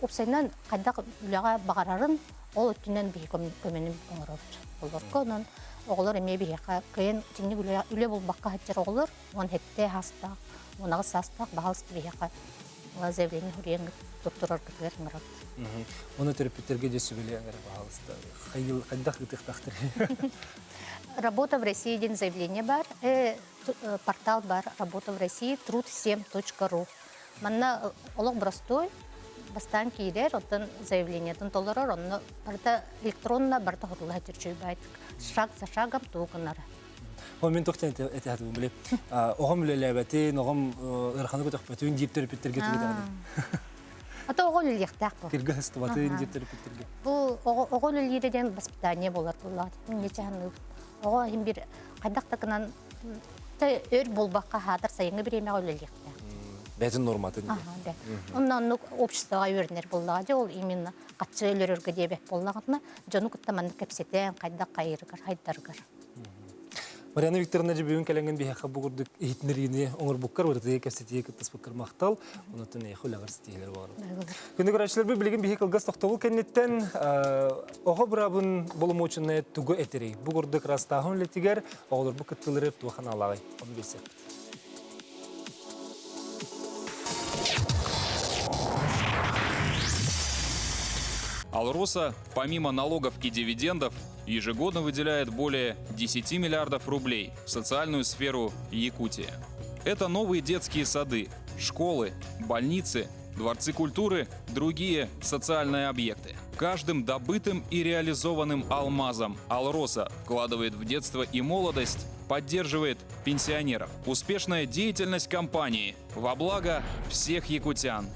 опсайнан кайдак үләгә багарарын ол өттүнән биһи көмөнүн оңорор. Олорконан оголор эме биһига кыйын тинни үлә булбакка хәттер оголор, он хетте хаста, онагы састак багалс биһига заявление хүрәң докторлар китер мират. Оны терапевттерге десе биле агар багалста. Хайыл кайдак итехтактыр. Работа в России ден заявление бар, портал бар, работа в России, труд7.ру. Манна олог простой, бастан кейдер, оттан заявление тон толорор, онно барда электронно барда хорулла хатырчуй байт. Шаг за шагом тугынар. Мен тоқтан әтәһәт биле. Огым ләбәте, огым ирханы көтөкпөтүн дип терапевттерге тилгән. Ата огол лехтак бу. Кирге хастабатын дип терапевттерге. Бу огол лидерден воспитание болар булар. Нечаны ого хим бир кайдактакынан өр болбакка хатыр сайыңы биреме өлелек. Бәтин норматын. Оннан обществога өрнер буллага ол именно катчы өлөргө дебек боллагына жону кыттаман кепсетен кайда кайыргар хайдаргар. Марьяна Викторовна же бүгүн келенген биһига бугурдук итнерини оңор буккар бирде кепсетие кыттыспыккар мактал. Онутун эхулагар стилер бар. Күндү көрөчлөр билген биһи кылгас токтогул кеннеттен ого брабын болумучуна тугу этери. Бугурдук растахын летигер оголор бу кыттылары тухан алагай. Он бесе. Алроса, помимо налогов и дивидендов, ежегодно выделяет более 10 миллиардов рублей в социальную сферу Якутии. Это новые детские сады, школы, больницы, дворцы культуры, другие социальные объекты. Каждым добытым и реализованным алмазом Алроса вкладывает в детство и молодость, поддерживает пенсионеров. Успешная деятельность компании во благо всех якутян.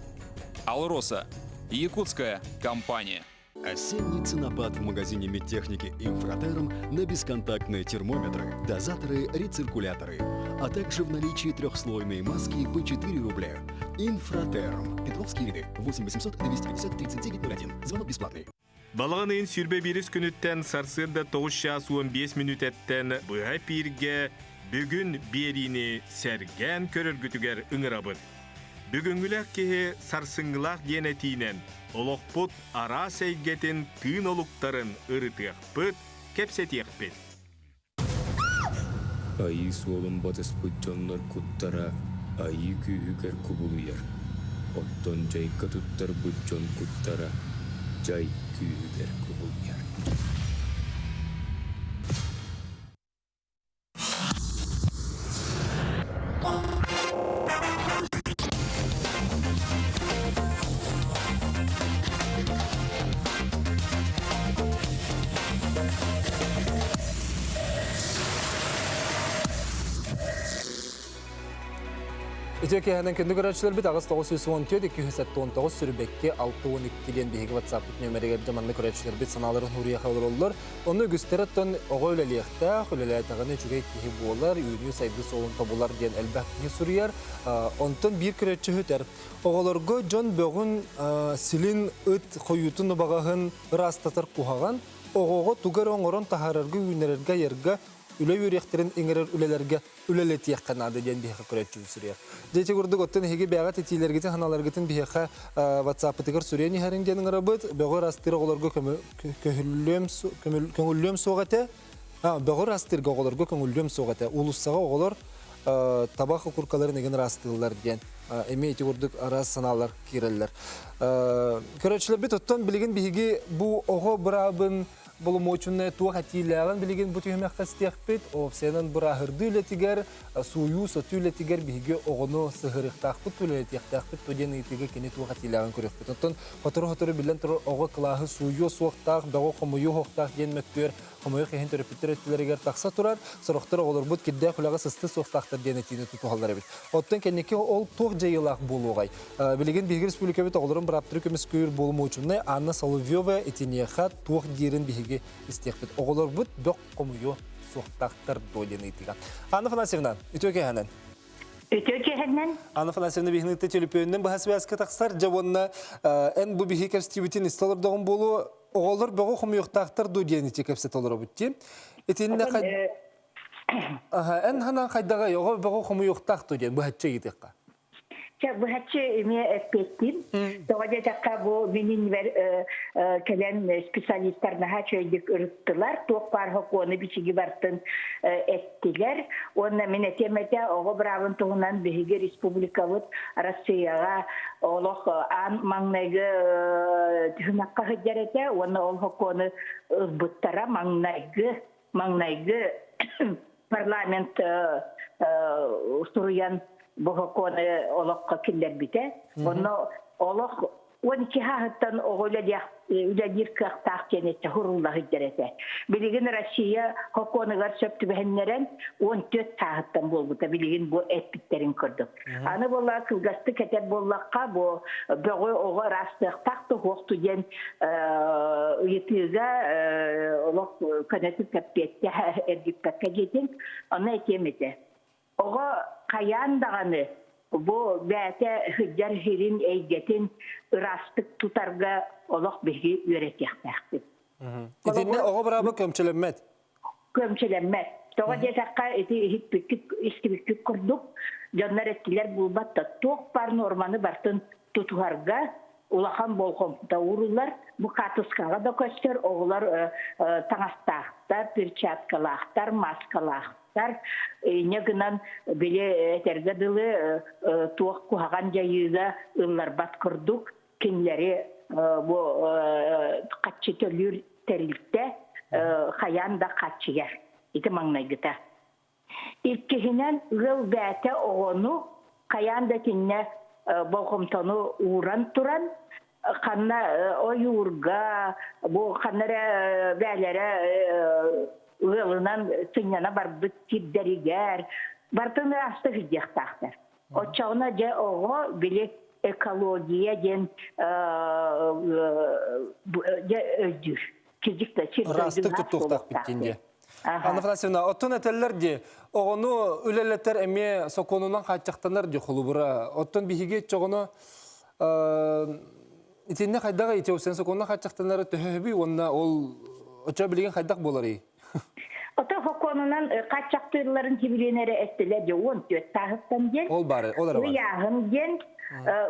Алроса. Якутская компания. Осенний ценопад в магазине медтехники «Инфратерм» на бесконтактные термометры, дозаторы, рециркуляторы, а также в наличии трехслойной маски по 4 рубля. «Инфратерм». Петровские ряды. 8 800 250 3901. Звонок бесплатный. Балығының сүрбе беріс күніттен сарсырда 9 час 15 минут әттен бұға пирге бүгін беріні сәрген көріргітігер үңірабыд. Бүгінгілік кеге сарсыңғылақ денетінен олықпұт ара сәйгетін түйін олықтарын ұрытықпыт, кепсетекпіт. Айы суолын батыс бұджонлар құттара, айы күйігер күбілуер. Оттон жайқа тұттар бұджон құттара, жай күйігер күбілуер. Итеке ханан кенде көрәчләр бит агыс 914 219 сүрбекке 612 биһиге WhatsApp нөмерегә jamанны көрәчләр бит саналарын хурия хәлләр. Оны гүстерәттән огойләлектә, хөләләтәгәне чүгәй киһи булар, юни сайды солын табулар дигән әлбәттә сүрияр. Онтон бир көрәче хөтәр. Оголорго Джон Бөгүн силин ит коютын багаһын растатыр куһаган, огого тугар оңорон тахарырга юнерергә ярга үле юректерин иңерер үлелерге үлелет якканады дигән биһә көрәчү сүрия. Дәйте күрдек оттан һеге бәгат этиләргә ханаларга биһә WhatsApp тигәр сүрияни һәрен дигән гырабыт, бәгыр астыр оголорга көңүллөм согата. Бәгыр астыр оголорга көңүллөм согата. Улуссага оголор табак куркаларын деген растылар дигән. Эме эти күрдек арас саналар кирәлләр. Көрәчләр бит оттан билеген биһиге бу ого брабын Болумочунне туа хатиляган билеген бутыймак кастыяппет, опсенан бурахырды летигер, сую сотүле тигер биге огоно сыгырыктакпыт түлетияктакпыт тоден итиге кене туа хатиляган көрөппет. Оттон хотору билен тур ого клахы сую суактак, даго хомую хоктак денмектер, хомую хен төрөпүттөрөттүлөргөр такса турар, сорохтор оголор бут кидде кулага сысты суактактар денетине тутугаллар бит. Оттон кенеке ол туг жайылак болугай. Билеген биге республика бит оголорун браптыр көмөскөр болумочунне Анна Соловьева этинеха туг дирин биге истехпет. Оголор бут бок комую суактактар доленетига. Анна Фанасьевна, итөке ханан. Анна Фанасьевна бихнетте телепөннен бахасбаска таксар жабонна эн бу бихи кастибитин исталар догон болу оголор бого хомуюктактар доленети кепсет олор бутти. Этинне кай эн хана кайдага його бого хомуюктак доген бу хатча гитекка. Bu hacı ettim. Doğada takka bu benim kelen spesyalistler daha çöydük ırıttılar. Tokpar hokonu biçigi vartın ettiler. Onunla minetemete oğu bravın tuğunan bihiga Respublikavut Rusya'ya oğluk an mannaygı tühünakka hıccarete. Onu oğu hokonu ızbıttara mannaygı parlament suruyan bu hokonu olakka killer bite. Onu olak 12 haftan oğuyla üledir kıhtaq kenette hurullahi derete. Biligin Rusya hokonugar söptü behenleren 14 haftan bolbuta biligin bu etbitlerin kurduk. Anı bolla kılgastı keter bollakka bu böğü oğu rastığıqtaq da hoqtu den yetiga olak kaneti kapiyette erdiktakka gedin. Onu ekemete. Oğu kayan dağını bu bäte hıccar hirin eygetin ırastık tutarga olak bihi öğretiyaktaktı. İtinne oğu brabı kömçelenmet? Kömçelenmet. Toğa desakka istibiklik kurduk. Canlar ettiler bulbatta. Toğ parın ormanı bartın tutuharga ulakan bolkomda uğurlar. Bu katıskaga da köster oğular taŋastaqtar, pirçatkalaqtar, maskalaqtar. Негынан биле тергедылы туак куган жайыга ыллар бат курдук кинлери бу катчы төлүр терилте хаян да катчыгар ити маңнайгыта илкехинен ыл бәте огону каян да кинне болгомтону уран туран канна оюрга бу каннара бәләре ылынан сыняна барбыт киддеригер бартын асты хидяктактар. Очауна же ого биле экология ден же өздүр. Кизикте растык туттуктак биткенде. Анна Фанасьевна, оттон этеллер де огону үлелеттер эме соконунан качактанар же хулубура. Оттон бихиге чогону итинне кайдага итеусен соконунан качактанар төһөбү онна ол оча билген кайдак болары. Ota hokonundan kaçaktırların tibilenere ettiler de 14 tahıttan gen. Ol bari, olar var. Yağın gen,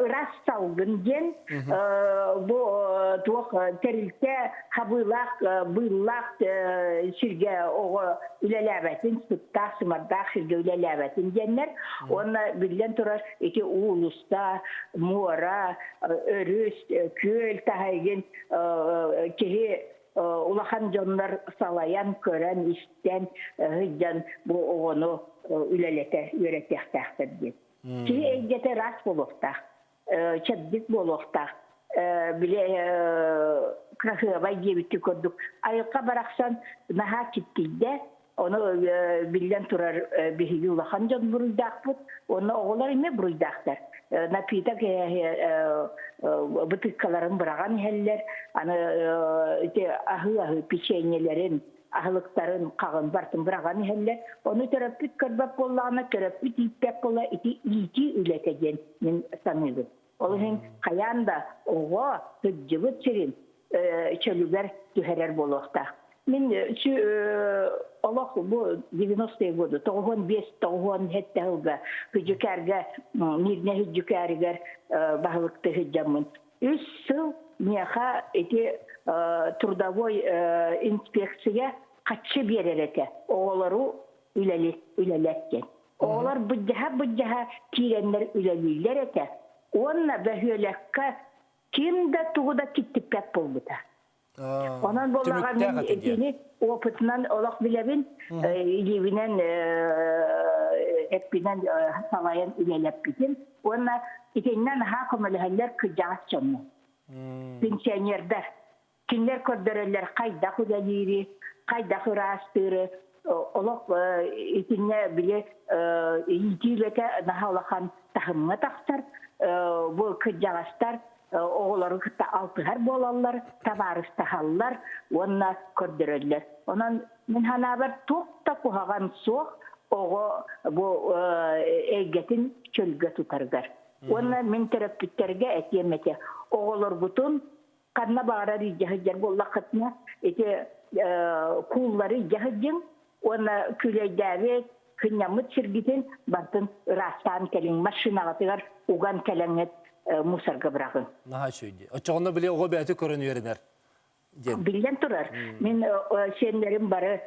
ras salgın gen, bu tuğ terilte habılak, bıllak sürge o ülelebetin, sıtta sımarda sürge ülelebetin genler. Ona bilen turar iki ulusta, muara, örüs, köl tahaygen kehi Ulahan canlar salayan, kören, isten, hıccan bu oğunu ülelete, öğretiyaktaktır diye. Ki eygete rast bolukta, çabdik bolukta, bile krahıva gibi tükürdük. Ayıqa baraksan naha kittiyde, Onu bilden turar bihiги улахан жон буруйдакпыт. Onu оголар эме буруйдактар. Напиток бутылкаларын быраган хәлләр, аны ахы печеньелерин, ахлыктарын кагын бартын быраган хәлләр. Onu терапит кырбап боллагына терапит иппеп болла ити үлетеген мен саныйбын. Ол хен каянда ого түҗүбүт чирин чөлүгөр түһәрәр болокта. Мен Аллах bu 90 годы, 95 hette hücükerge, mirne hücükerger bağlıkta hüccamın. 3 yıl neha eti трудовой инспекция kaçı bir erete. Oğulları üleletken. Oğullar bıccaha tirenler üleliler ete. Onunla behölekka kimde tuğda kittipek bulbuda. Ondan bollağın etini opıtından olak bilebin, ilivinen ekbinen salayan ülelep bizim. Onunla etinden hakumalıhaller kıcağız çonlu. Pensiyonerler. Kimler kördürürler kayda kudaliri, kayda kırastırı. Olak etinne bile itilete daha olağan tahımına taksar. Bu kıcağızlar. Oğulları kıta altıgar bolallar, tabarısta hallar, onunla kördürürler. Ondan min hanaber tokta kuhagan soğuk, oğu bu eygetin çölge tutargar. Onunla min terapitlerge etiyemete. Oğullar bütün kanna bağırar icahıcar bolla kıtına, kulları icahıcın, onunla küleydavet, kınyamıt sirgitin, bantın rastan kelin, maşinatıgar, ugan kelenget, musarga bırakın. Naha şöyle. Açığında bile o beyatı körünüyorlar. Bilden turar. Min senlerin barı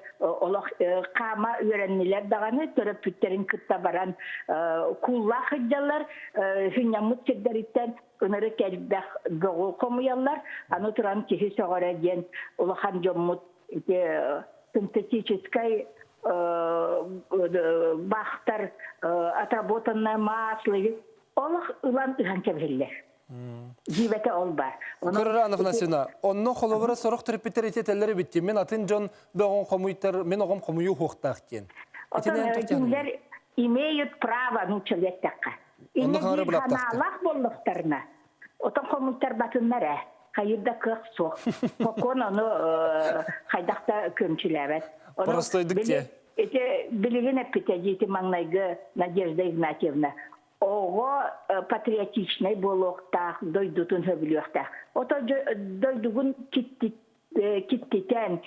kama öğrenniler dağını terapütlerin kıtta baran kullak hıccalar hünyamut çekderitten öneri kelbek doğu komuyallar. Anı turan kihi soğara gen ulahan jommut синтетической бахтар отработанная масло. Олах ылан ыганча билер. Жибете ол бар. Кырранов насына. Онно холовара сорох терапитер этеллери битти. Мен атын жон бөгөн комуйтар, мен огом комую хуктактен. Этелер имеют право человека. Имеют ханалах боллуктарына. Отон комуйтар батыннара. Кайырда кык сок. Покон оны хайдакта көмчүләбет. Простойдык те. Эти билигин эпитежити маңнайгы Надежда Игнатьевна. Ого патриотичный болуктах, дойдутун хөбүлүктах. Ото дойдугун киттитен,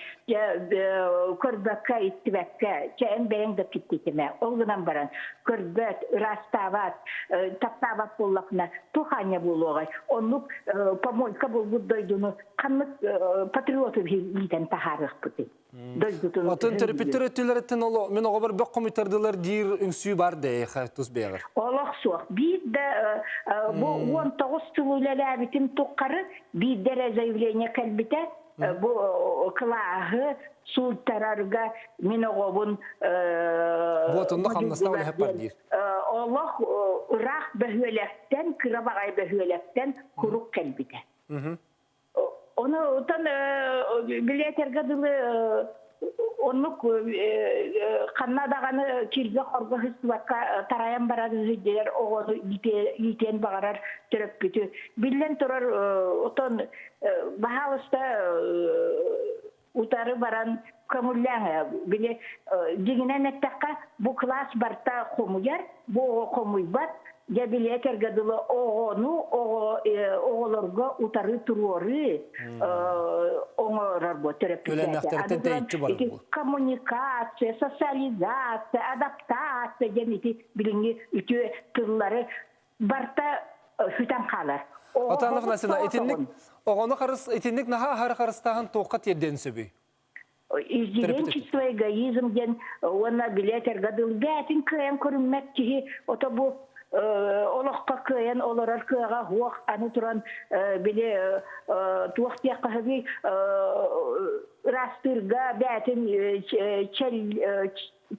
көрбөккө иттибекке, чен бэйэн да киттитиме. Олгунан баран, көрбөт, растават, таптават боллакна, туханя болугай. Онлук помойка болбут дойдуну, канлык патриоту битен тахарык бути. Атын терапиттер өттілереттен олу, мен оға бір бөк комитардылар дейір үңсүй бар дей, тұз бейгір. Олық соқ. Бидді, бұл 19 тылылы әбітім тұққары, биддері заявление кәлбіті, бұл қылағы, сұлтарарға мен оғабын... Бұтынды қамнасына олы әп бар дейір. Олық ұрақ бөхөлектен, қырабағай бөхөлектен құруқ кәлбіті. Onu otan biletergadılı onluk kannadağını kirge korga hüsvaka tarayan baradı hücceler oğunu yiten bağırar töröp bütü. Bilden turar otan bahalısta utarı baran kömürlüğüne bile diginen ettekka bu klas barta komuyar, bu komuy bat. Ya bileter gadılı oğullarga utarı turuyorı oğullar bu terapiyete. Kommunikasyon, sosyalizasyon, adaptasyon demeti bilingi ütü tırları barta hüten kalır. Otanlık nasıl? Oğunu karıs, etinlik naha har karıstağın toğat yerden söbü? İzdirençisto egoizmden ona bileter gadılı gaytin kıyan körünmek ki ota bu Олаққа көйен, оларар көйға хуақ аны тұран біле туақтияққа ғаби растырға бәтін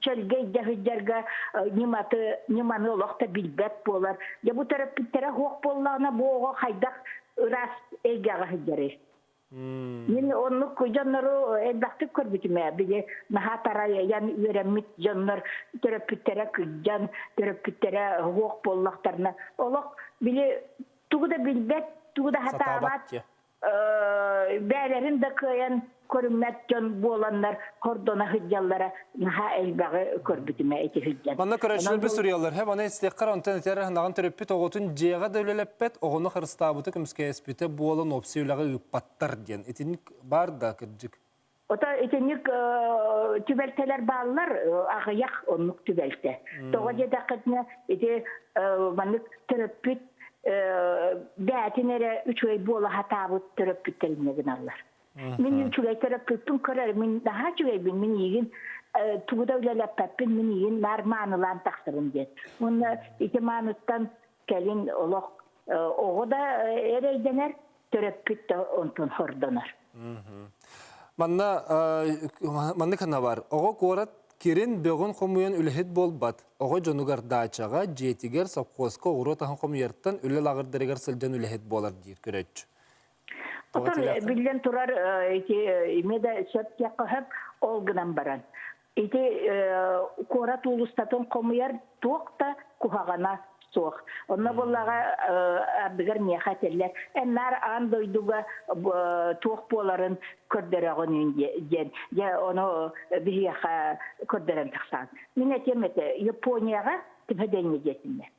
чәлгей дәхіджерға неманы олақта білбәт болар. Я бұ тарапиттері хуақ болағына бұға қайдақ раст әйгәға ғаджері. Мен онлук жоннору элбактып көрбүтүмө биде наха тарая ян үйренмит жоннор төрөпүттере кыжжан төрөпүттере хуок боллактарына олок биле тугуда билбет тугуда хатаабат бээлерин да кыян көрүммет жон боландар хордона хыджаллара наха элбагы көрбүтүмө эти хыджан. Манна көрөчүлөр бир сурыялар. Hem ana istеккар онтан этер наган төрөппүт оготун жега дөөлөлөппет, огону хырстабыты кымскеспите болон опсиулагы ыппаттар ден. Этин бар да кыржык. Ота этеник түбелтелер баллар агыяк онлук түбелте. Тога жедакытна эти маннык төрөппүт бәтинере 3 ай бола хатабыт төрөппүттеринеген аллар. Мен үчүлей төрөппүттүн көрөр, мен daha чүгей бин мен ийгин тугуда үлелеппеппин мен ийгин нарманылан тактырым дет. Муну ити мануттан келин олок ого да эрейденер төрөппүт онтон хордонор. Манны кана бар. Ого корат Кирин бөгін қомуен үліхет болбат. Оғы жонугар дачаға, жетігер, сапқосқа, ұғыротахан қомуерттан үлі лағырдырығар сылжан үліхет болар дейір көрәтші. Отыр білден тұрар имеда сөп яқығып олғынан баран. Корат ұлыстатын қомуер тоқта құхағана соқ. Онна болаға абдығар не қатерлер. Әннар ан дойдуға тоқ боларын көрдіріғын үйінден. Оны бігеға көрдірін тақсан. Мен әтеметі Японияға тіпеден едетінде.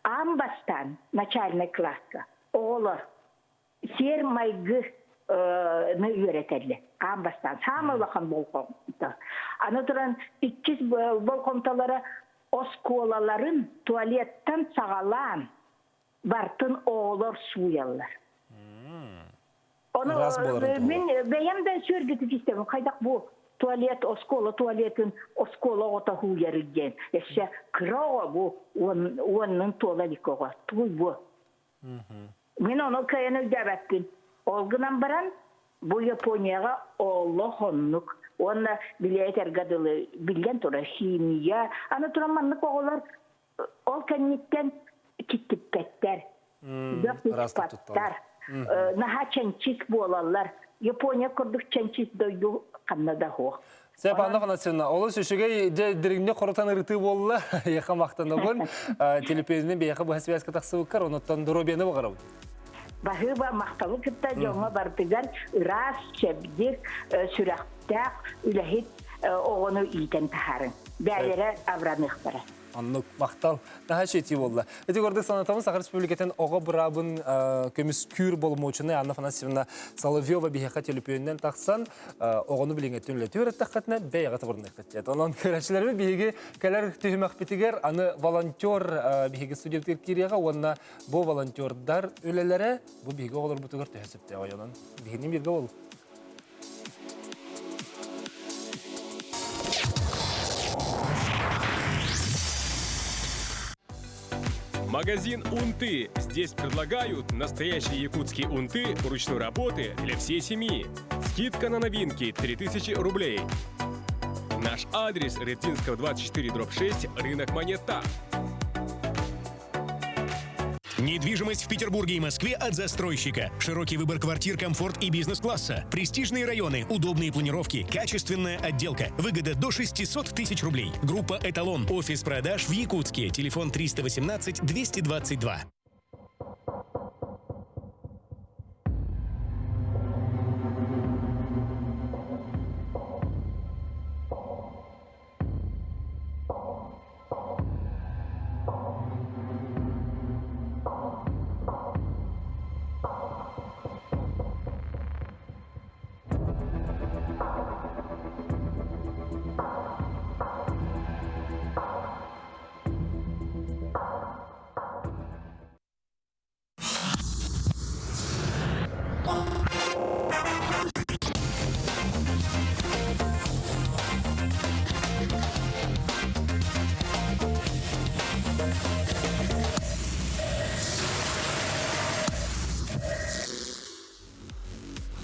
Амбастан начальный класска олар сер майгы үйретерлі. Амбастан. Самы лақан болқомта. Аны тұран 200 болқомталары осколаларын туалеттен сағалан бартын оғылар суялар. Мен бәйемден сөргеті кестемін. Қайдақ бұл туалет, туалетін оскола ота хуяры ген. Әші қырауға бұл онның туалаликоға. Туй бұл. Мен оны кәйіні дәбәттін. Олғынан баран бұл Японияға олы хоннық. Оны билетер гадылы билген тұра химия. Аны тұраманлық оғылар ол кәнеттен киттіппеттер. Дөптіппаттар. Наға чәнчис болалар. Япония күрдік чәнчис дойду қаннада хоқ. Сәп аңда қанатсына, олы сөшіге діріңне қоротан ұрыты болы, еқа мақтанды бұл, телепезінен бейеқі бұл әсібәскі тақсы бұққар, оныттан дұробені бұқарау. Бахыба мақталы кітті жоңа бартыгар ұрас, чәбдік, сүрәқтәқ, үләхет оғыны үйтен тахарын. Бәлері авранық бара. Анны мақтал. Наға шети болды. Әті көрдік санатамыз Сахар Республикатын оға бұрабын көміс күр болмаучыны Анна Фанасьевна Соловьева бейеқа телепейінен тақсан оғыны біліңеттен үлеті өрет таққатына бәйеға табырын әқтет. Онан көрәшілерімі бейеге кәлер түйімәқ бітігер аны волонтер бейеге студенттер кереға, онына бұл волонтердар өлелері бұл бейеге оғылар бұтығыр түйесіпті. Онан бейгенен берге ол. Магазин «Унты». Здесь предлагают настоящие якутские унты ручной работы для всей семьи. Скидка на новинки 3000 рублей. Наш адрес: Редзинского 24/6, рынок Монета. Недвижимость в Петербурге и Москве от застройщика. Широкий выбор квартир, комфорт и бизнес-класса. Престижные районы, удобные планировки, качественная отделка. Выгода до 600 тысяч рублей. Группа «Эталон». Офис продаж в Якутске. Телефон 318-222.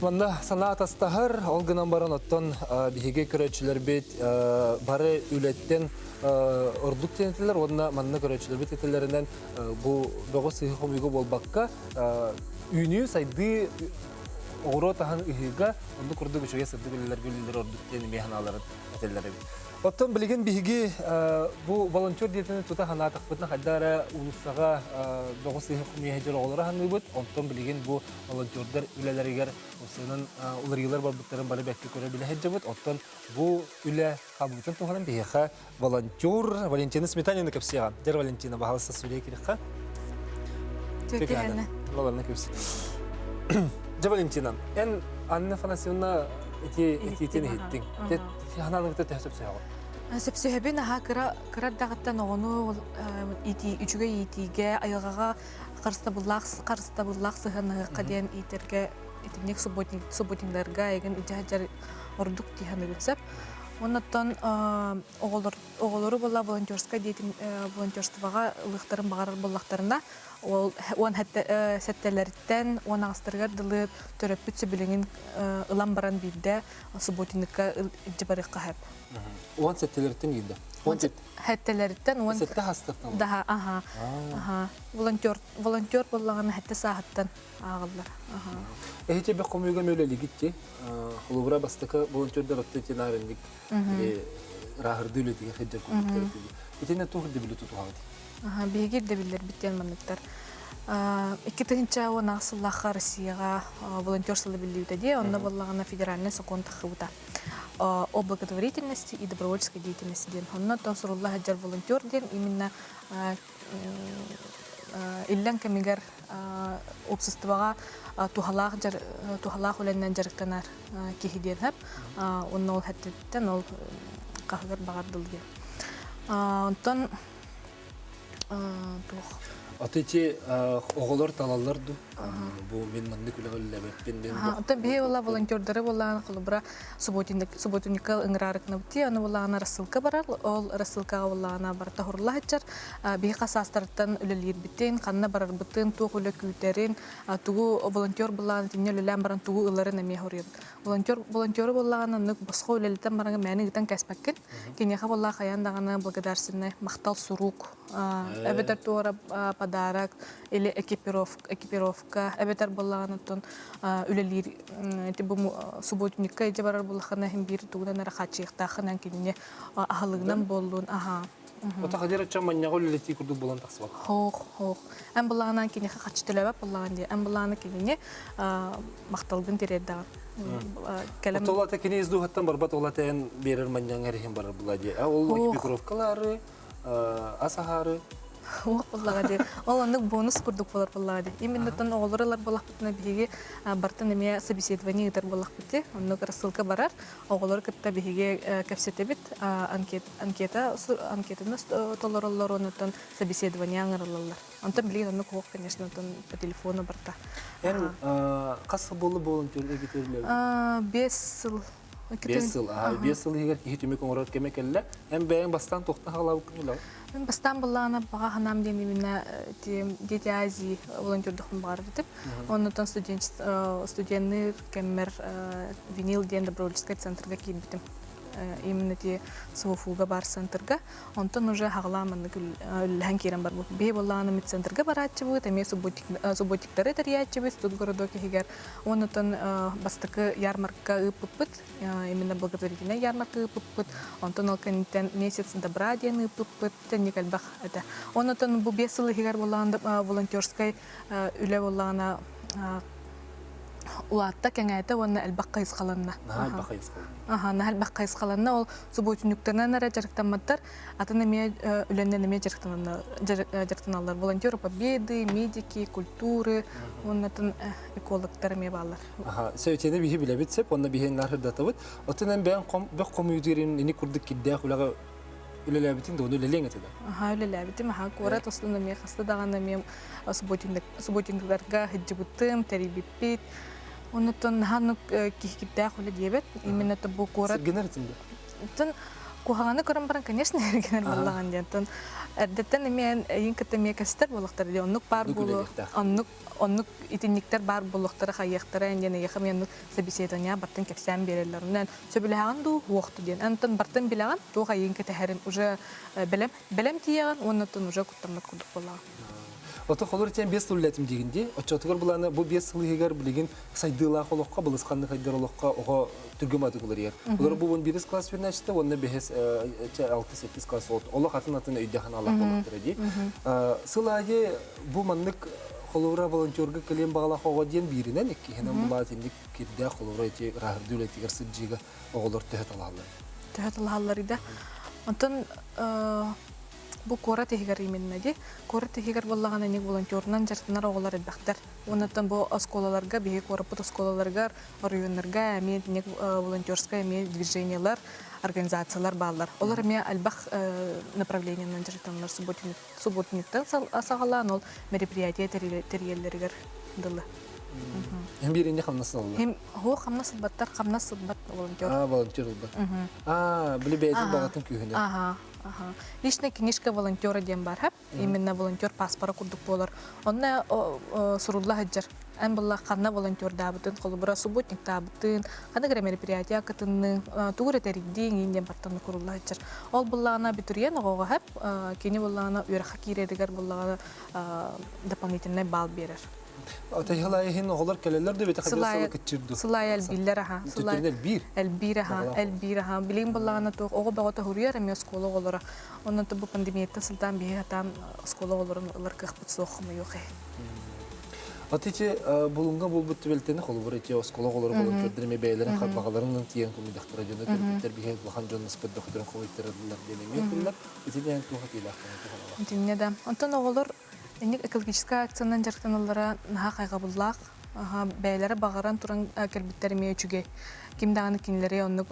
Манда санаат астахар олгынан баран оттон биһиге көрөчүлөр бит бары үлеттен ордук тенетилер, онна манна көрөчүлөр бит этелеринен бу бого сыйхы комуйго болбакка үйнү сайды оғыро таһан ыһыга онду курдук үчүгө сырды билер ордук тени механаларын этеллери. Оттон билген биһиги бу волонтер диетini тута ханатакпытна хаддара улуссага догусы хумиһежер оголора ханыбыт. Онтон билген бу волонтердер үлелеригер усунун уларыйлар барбыттарын бары бәкке көрө билехежебит. Оттон бу үле хабытын туханын биһиха волонтер Валентина Сметанина кепсияган. Дер Валентина баһалса сүрей кирикка. Төкәне. Лаларна кепси. Же Валентина, эн Анна Фанасьевна эти хиттин. Тет ханалыгы тәсеп сөйгө. Сепсөһөбүн аха кырардагыттан оҕону үчүгө итиге айылгага карыстабыллах сыһыныгы каден итерге итинник субботингдарга эген ижажар ордук тиханы билсеп оннотон оголору болла волонтерска дейтин волонтерствага ылыктарын багарар боллактарына он сеттелерден он астыргар дылы төрөппүт сөбүлеңин ылан баран бийде субботингка жибарыкка хеп. Он сеттелерден ийди. Хеттелерден он сетте хастыктан. Да, ага. Волонтер боллаган хетте сааттан агылдар. Ага. Эхиче бе комуга мөлели гитти. Хулубра бастыка волонтердер оттети нарындык. Рахырдылы диге хеддер куттер. Итене тухды биле тутугады. Ага, бегер де билер биттен манныктар. 2-нче он асыллаха Россияга волонтерсылы билүүтэ де, онда боллагана федеральный закон тахыбыта. О благотворительности и добровольческой деятельности ден. Онна тонсурулла хаджар волонтер ден именно иллен камигар обществога тухалах уленнен жарыктанар кихиден хеп. Онна ол хаттеттен ол кахыгар багардыл ден. Онтон Атыти оголор талалларду. Бу мен манды күлөгөллөбөт мен. Ата бие ола волонтердары болан кылыбра субботинникал ыңрарыкны бити, аны болана рассылка барар. Ол рассылкага болана барта хурлах ачар. Бие касастардан үлелер битен, канна барар битен, тугулы күтерин, тугу волонтер болан тинне үлелен баран тугу ыларын эме хорып. Волонтер болана нык боско үлелтен баран мени гитен каспаккен. Кинеха болла каяндаганы благодарственный мактал сурук. Эбетер туара подарок или экипировка. Эбетер боллаганытон үлелер тибу субботникка эже барар буллахана хим бир тугунан арахачыктахынан кинне ахалыгынан болдун. Аха. Ота кадер чаманнягы үлелети курду болан таксыбак. Хох. Ам буллаганан кине хачтылабап буллаган ди. Ам буллаганы кинне макталгын тереддаган. Калам. Отолата кине изду хаттан барбат олатен берер маньянгар хим барар булади. Ол экипировкалары асахары. Оллагади. Оланнык бонус курдук болар буллагади. Именно тон оголорлар болакпытына биге бартын эме собеседование итер болакпыты. Оннук рассылка барар. Оголор кытта биге кепсетебит анкетаны толороллор онтон собеседование аңырылалар. Онтон билген оннук хок, конечно, онтон по телефону барта. Эн касы болу волонтерлер кетерлер. 5 жыл. 5 жыл егер хитимек оңорот кемекелле. Эм бәйен бастан тохта халау күнүлө. Мен бастан буллана бага ханам дени мина дети Азии волонтердухун бар деп. Оннотон студенттер кемер винил ден добровольческий центрга кибитим. Именно те Софуга бар центрга. Онтон уже хагламын үллән керен бар бу. Бе буллана мит центрга барачы бу, теме субботиктары тариячы бу, тут городоки хигер. Онтон бастыкы ярмарка ыппыт, именно благотворительная ярмарка ыппыт. Онтон алканитен месяц добра ден ыппыт, никальбах это. Онтон бу бесылы хигер буллана волонтерской үле буллана Уатта кеңәйті оны әлбаққа изқаланна. Әлбаққа изқаланна ол субботинюктарынан әрі жарықтанматтар, атына ме үленнен еме жарықтаналар. Волонтеры победы, медики, культуры, оннатын экологтары ме балар. Сөйтені бейі біле бітсеп, онна бейін нарырдатыбыт. Отынан бәйін бәк комүйдерін ені күрдік кеддәқ үліға үлеләбітін де оны үлелең етеді. Үлеләбітім, көрәт осылында ме қасты дағаны ме субботингдарға хиджибыттым, тәрибіппет. Оннотон ханук кихкиттах үле дебет, именно то бу город. Генеритинде. Тон кухаганы көрөн баран, конечно, генер боллаган ден. Тон эрдеттен эмен ийинкете мекестер болуктар ди. Оннук бар болу. Оннук итинниктер бар болуктары хайяктары энден яхам янук собеседование бартын кепсен берелеринен сөбүлөгөн ду уокту ден. Антон бартын билеган, тога ийинкете херим уже белем тияган, оннотон уже куттамат кудук боллаган. Ото холор тен 5 туллетим дигинди. Очотугар буланы бу 5 сылыгар билеген сайдыла холокка булысканны хайдар олокка ого түргөматы булар ер. Булар бу 1 класс вернәчте, онны бехес 6-8 класс от. Олох атын өйдөхан алак болуптыр ди. Сылайы бу маннык холора волонтерга келем багала хого ден биринен икки хенен була тендик кирдә холора эти раһдүлетигер сыджига оголор төһөт алалар. Төһөт алалар иде. Онтон бу кора тегер именне ди. Кора тегер боллаган эник волонтернан жартынар оголар эдбактар. Онтон бу осколаларга, бие корпут осколаларга, районнарга, эми эник волонтерская эми движениялар, организациялар баллар. Олар эми албах направлениянан жартынар субботниктан асагалан ол мероприятие терьеллергер дылы. Hem birinde kamnasıl oldu. Hem ho kamnasıl battar kamnasıl bat volunteer. Volunteer oldu. Bile beyazın bağıtın köyüne. Личная книжка волонтера дем бар хап. Именно волонтер паспорт курдук болар. Онна сурулла хаджар. Ан булла канна волонтер дабытын, колбура субботник дабытын, кана гре мероприятия кытынны тугур этеридин инден бартан курулла хаджар. Ол буллана битуриен ого хап, кени буллана үрха киреригер буллана дополнительный балл берер. Atayhalayhin oğlar kaleler de betahadiyasala kaçırdı. Sılay elbiller ha. Sılay elbir ha. Bilin bullağına toğ oğu bağıta huriyar emi oskola oğlara. Onun da bu pandemiyette sıldan bir hatan oskola oğların ılar kıqbıt soğumu yok. Atice bulunga bulbut belteni kolu var eti oskola oğları volonterdirme beylerin katmağalarının tiyen komi daktıra jönü terbitter bir heyet lahan jönü sıpıt doktorun kovittirdiler denemi yapırlar. Etini yani tuğat ilahını. Dinledim. Ondan oğlar Эник экологическая акциянан жартаналара наха кайгабыллак, бәйләре багаран туран келбиттер меючуге. Кимдаганы кинләре онны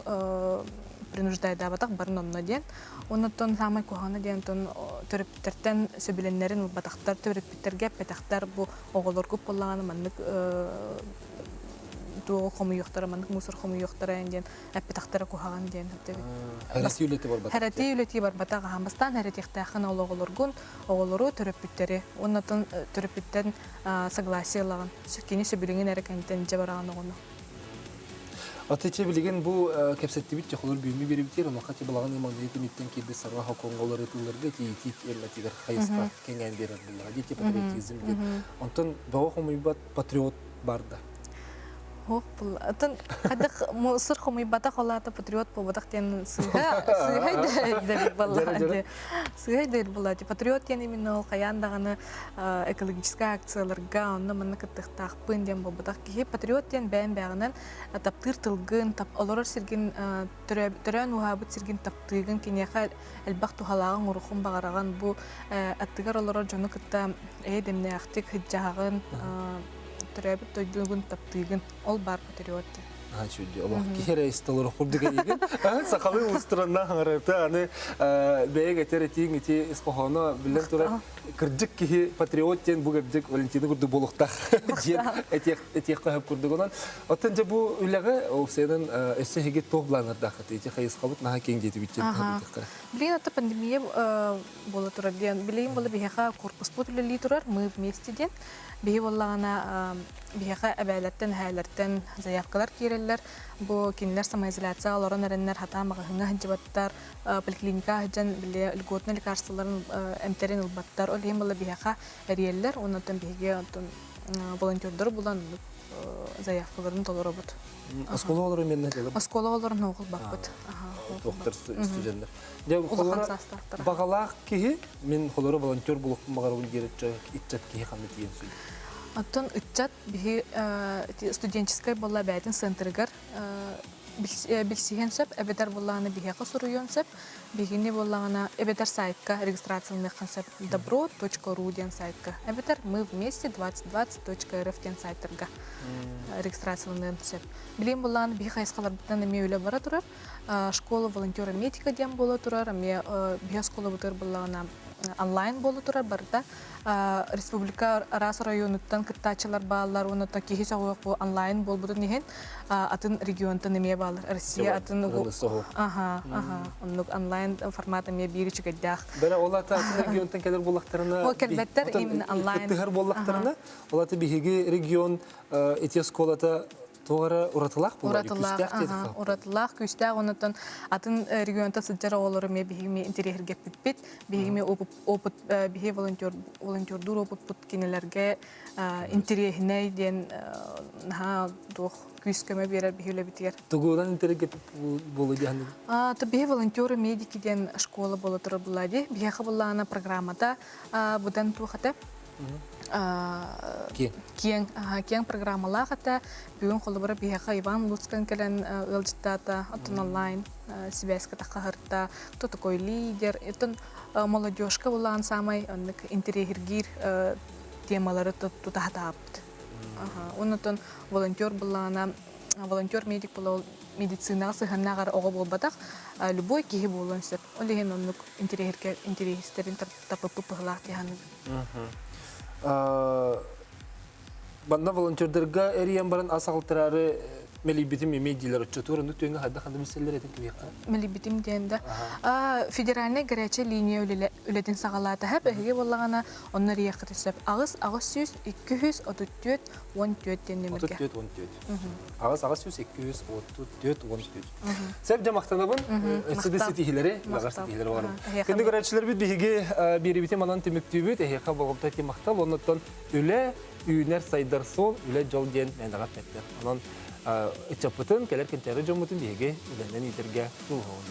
принуждайда батак барын онна ден. Оннан самай кухана ден тон төрөптөртен сөбүленнәрен батактар төрөппиттерге петактар бу оголор күп булганы маннык туо хому юктара маннык мусор хому юктара энден петактара кухаган ден. Харати үлети бар батак. Харати үлети бар батак хамастан харатихтахын оголоргун оголору төрөппиттери. Оннан төрөппиттен согласиялagан. Сөкени сөбүлеңен эрекентен жабараган огону. Atice bilgen bu kepsettibit çakolur büyümü biri bitir ama kaçı balağın imaniyeti mitten kirde sarva hakongolar etillerge tiyitik ermetiger hayısta kengen berer bullağa. Diti patriotizm diye. Ondan bağı homuibat patriot barda. Хох бул. Атын кадак мусор хомуйбата холата патриот побатак тен сыйда балла. Сыйда балла. Патриот тен именно ол каяндаганы экологическая акцияларга онны мына кыттыктак пынден побатак ки патриот тен бән-бәгенен таптыр тылгын, тап олорор сирген төрөн ухабыт сирген таптыгын кинеха элбак тухалагын урухун багараган бу аттыгар олорор жону кытта эдемне актык хыджагын Төрәбит тойдугун таптыгын ол бар патриот. Чуди, Allah kere istalar kurdu gaygen. Sakalı usturandan hangarata ane beye getiretiğin içi iskohana bilen tura kırcık ki patriotten bu kırcık Valentini kurdu bolukta. Etiyek kahep kurdu olan. Atınca bu ülege o senin esse hegit tohlanır dakati. İçi kayıs kabut naha ken geti bitecek. Bilin ata pandemiye bola tura diyen. Bilin bola biheqa korpus putlu li turar mı vmesti diyen. Bihi vallağına biheqa əbələtten, həylərdən zayafqalar kiyirlər. Bu kinlər samayizlətsiya aloran ərenlər hata mağahına hıncıbattar, poliklinika hıcan ilgotna likarsıların əmtərin ilbattar. Ol hem valla biheqa əriyələr, ondan bihege volontörləri bulan zayafqaların tolu robot. Askola olur men ne diyelim? Askola olur ne oğul bakbıt. Doktor stüdentler. Ya kolara bağalaq ki men kolara volontör bulup mağarabın gerekçe itchat ki hamlet diyen söyle. Аттан ытчат биһи студенческой болла бәйтин центргар билсиген сөп эбетер болланы биһига суруйон сөп бигини болланы эбетер сайтка регистрациялы концепт добро.ру ден сайтка эбетер мы вместе 2020.rf ден сайттарга регистрациялы сөп билим болланы биһига исқалар биттен эме үле бара турар школа волонтера метика ден бола турар эме биһи школа бутыр болланы онлайн болу турар барда республика Арас районуттан кыттачылар баалар оны та кихи сагык бу онлайн болбуду нехен атын регионтан эме баалар Россия атын онлайн формат эме бири чыгадах бара олата атын регионтан келер болактарына о келбеттер именно онлайн тыгар болактарына олата биһиги регион этия школата Тоғары уратылақ бұл? Уратылақ, күстәк, онытын атын регионта сыджара олары ме бігіме интерьергеп бітпет, бігіме опыт, бігі волонтердур опыт бұт кенелерге интерьегіне ден күскөмө берер бігілі бітер. Тұғылан интерьергеп болу дегенде? Бігі волонтеры медики ден школа болы тұры бұлады. Бігі қабыллағына программада бұдан туғаты. Кең программалағыта бүгін қолыбыры бияқа Иван Луцкан кәлін ылжыттата, отын онлайн сибәскі тақығырта, кто такой лидер, это молодежка болған самай интерьергир темалары тұтағытапты. Онытын волонтер болғана, волонтер медик болу медицинағы сығаннағар оғы болбадақ, любой кейі болуын сөп. Олеген онық интерьеристерін тапып бұғылақ дейханы. Банда волонтердерга эриен баран асалтырары мелибитим медиалар чатура нутуңга хадда меселлер этен кебека. Мелибитим денде. Федеральный горячая линия үледин сагалата хәп эге боллагана оннар яктысып. Агыс 200 234 14 ден нөмерге. 14. Агыс 200 234 14. Сәп жамактанабын. Сидиситиләре, багастиләре бар. Кенде горячалар бит биге берибитим анан темектүбүт эге болгопта темактал, оннан үле үйнер сайдар сол, үле жол ден мәндагат меттер. Анан Ичапытын, келер кенчәрі жомытын беге, үләнен итерге тұлғауын.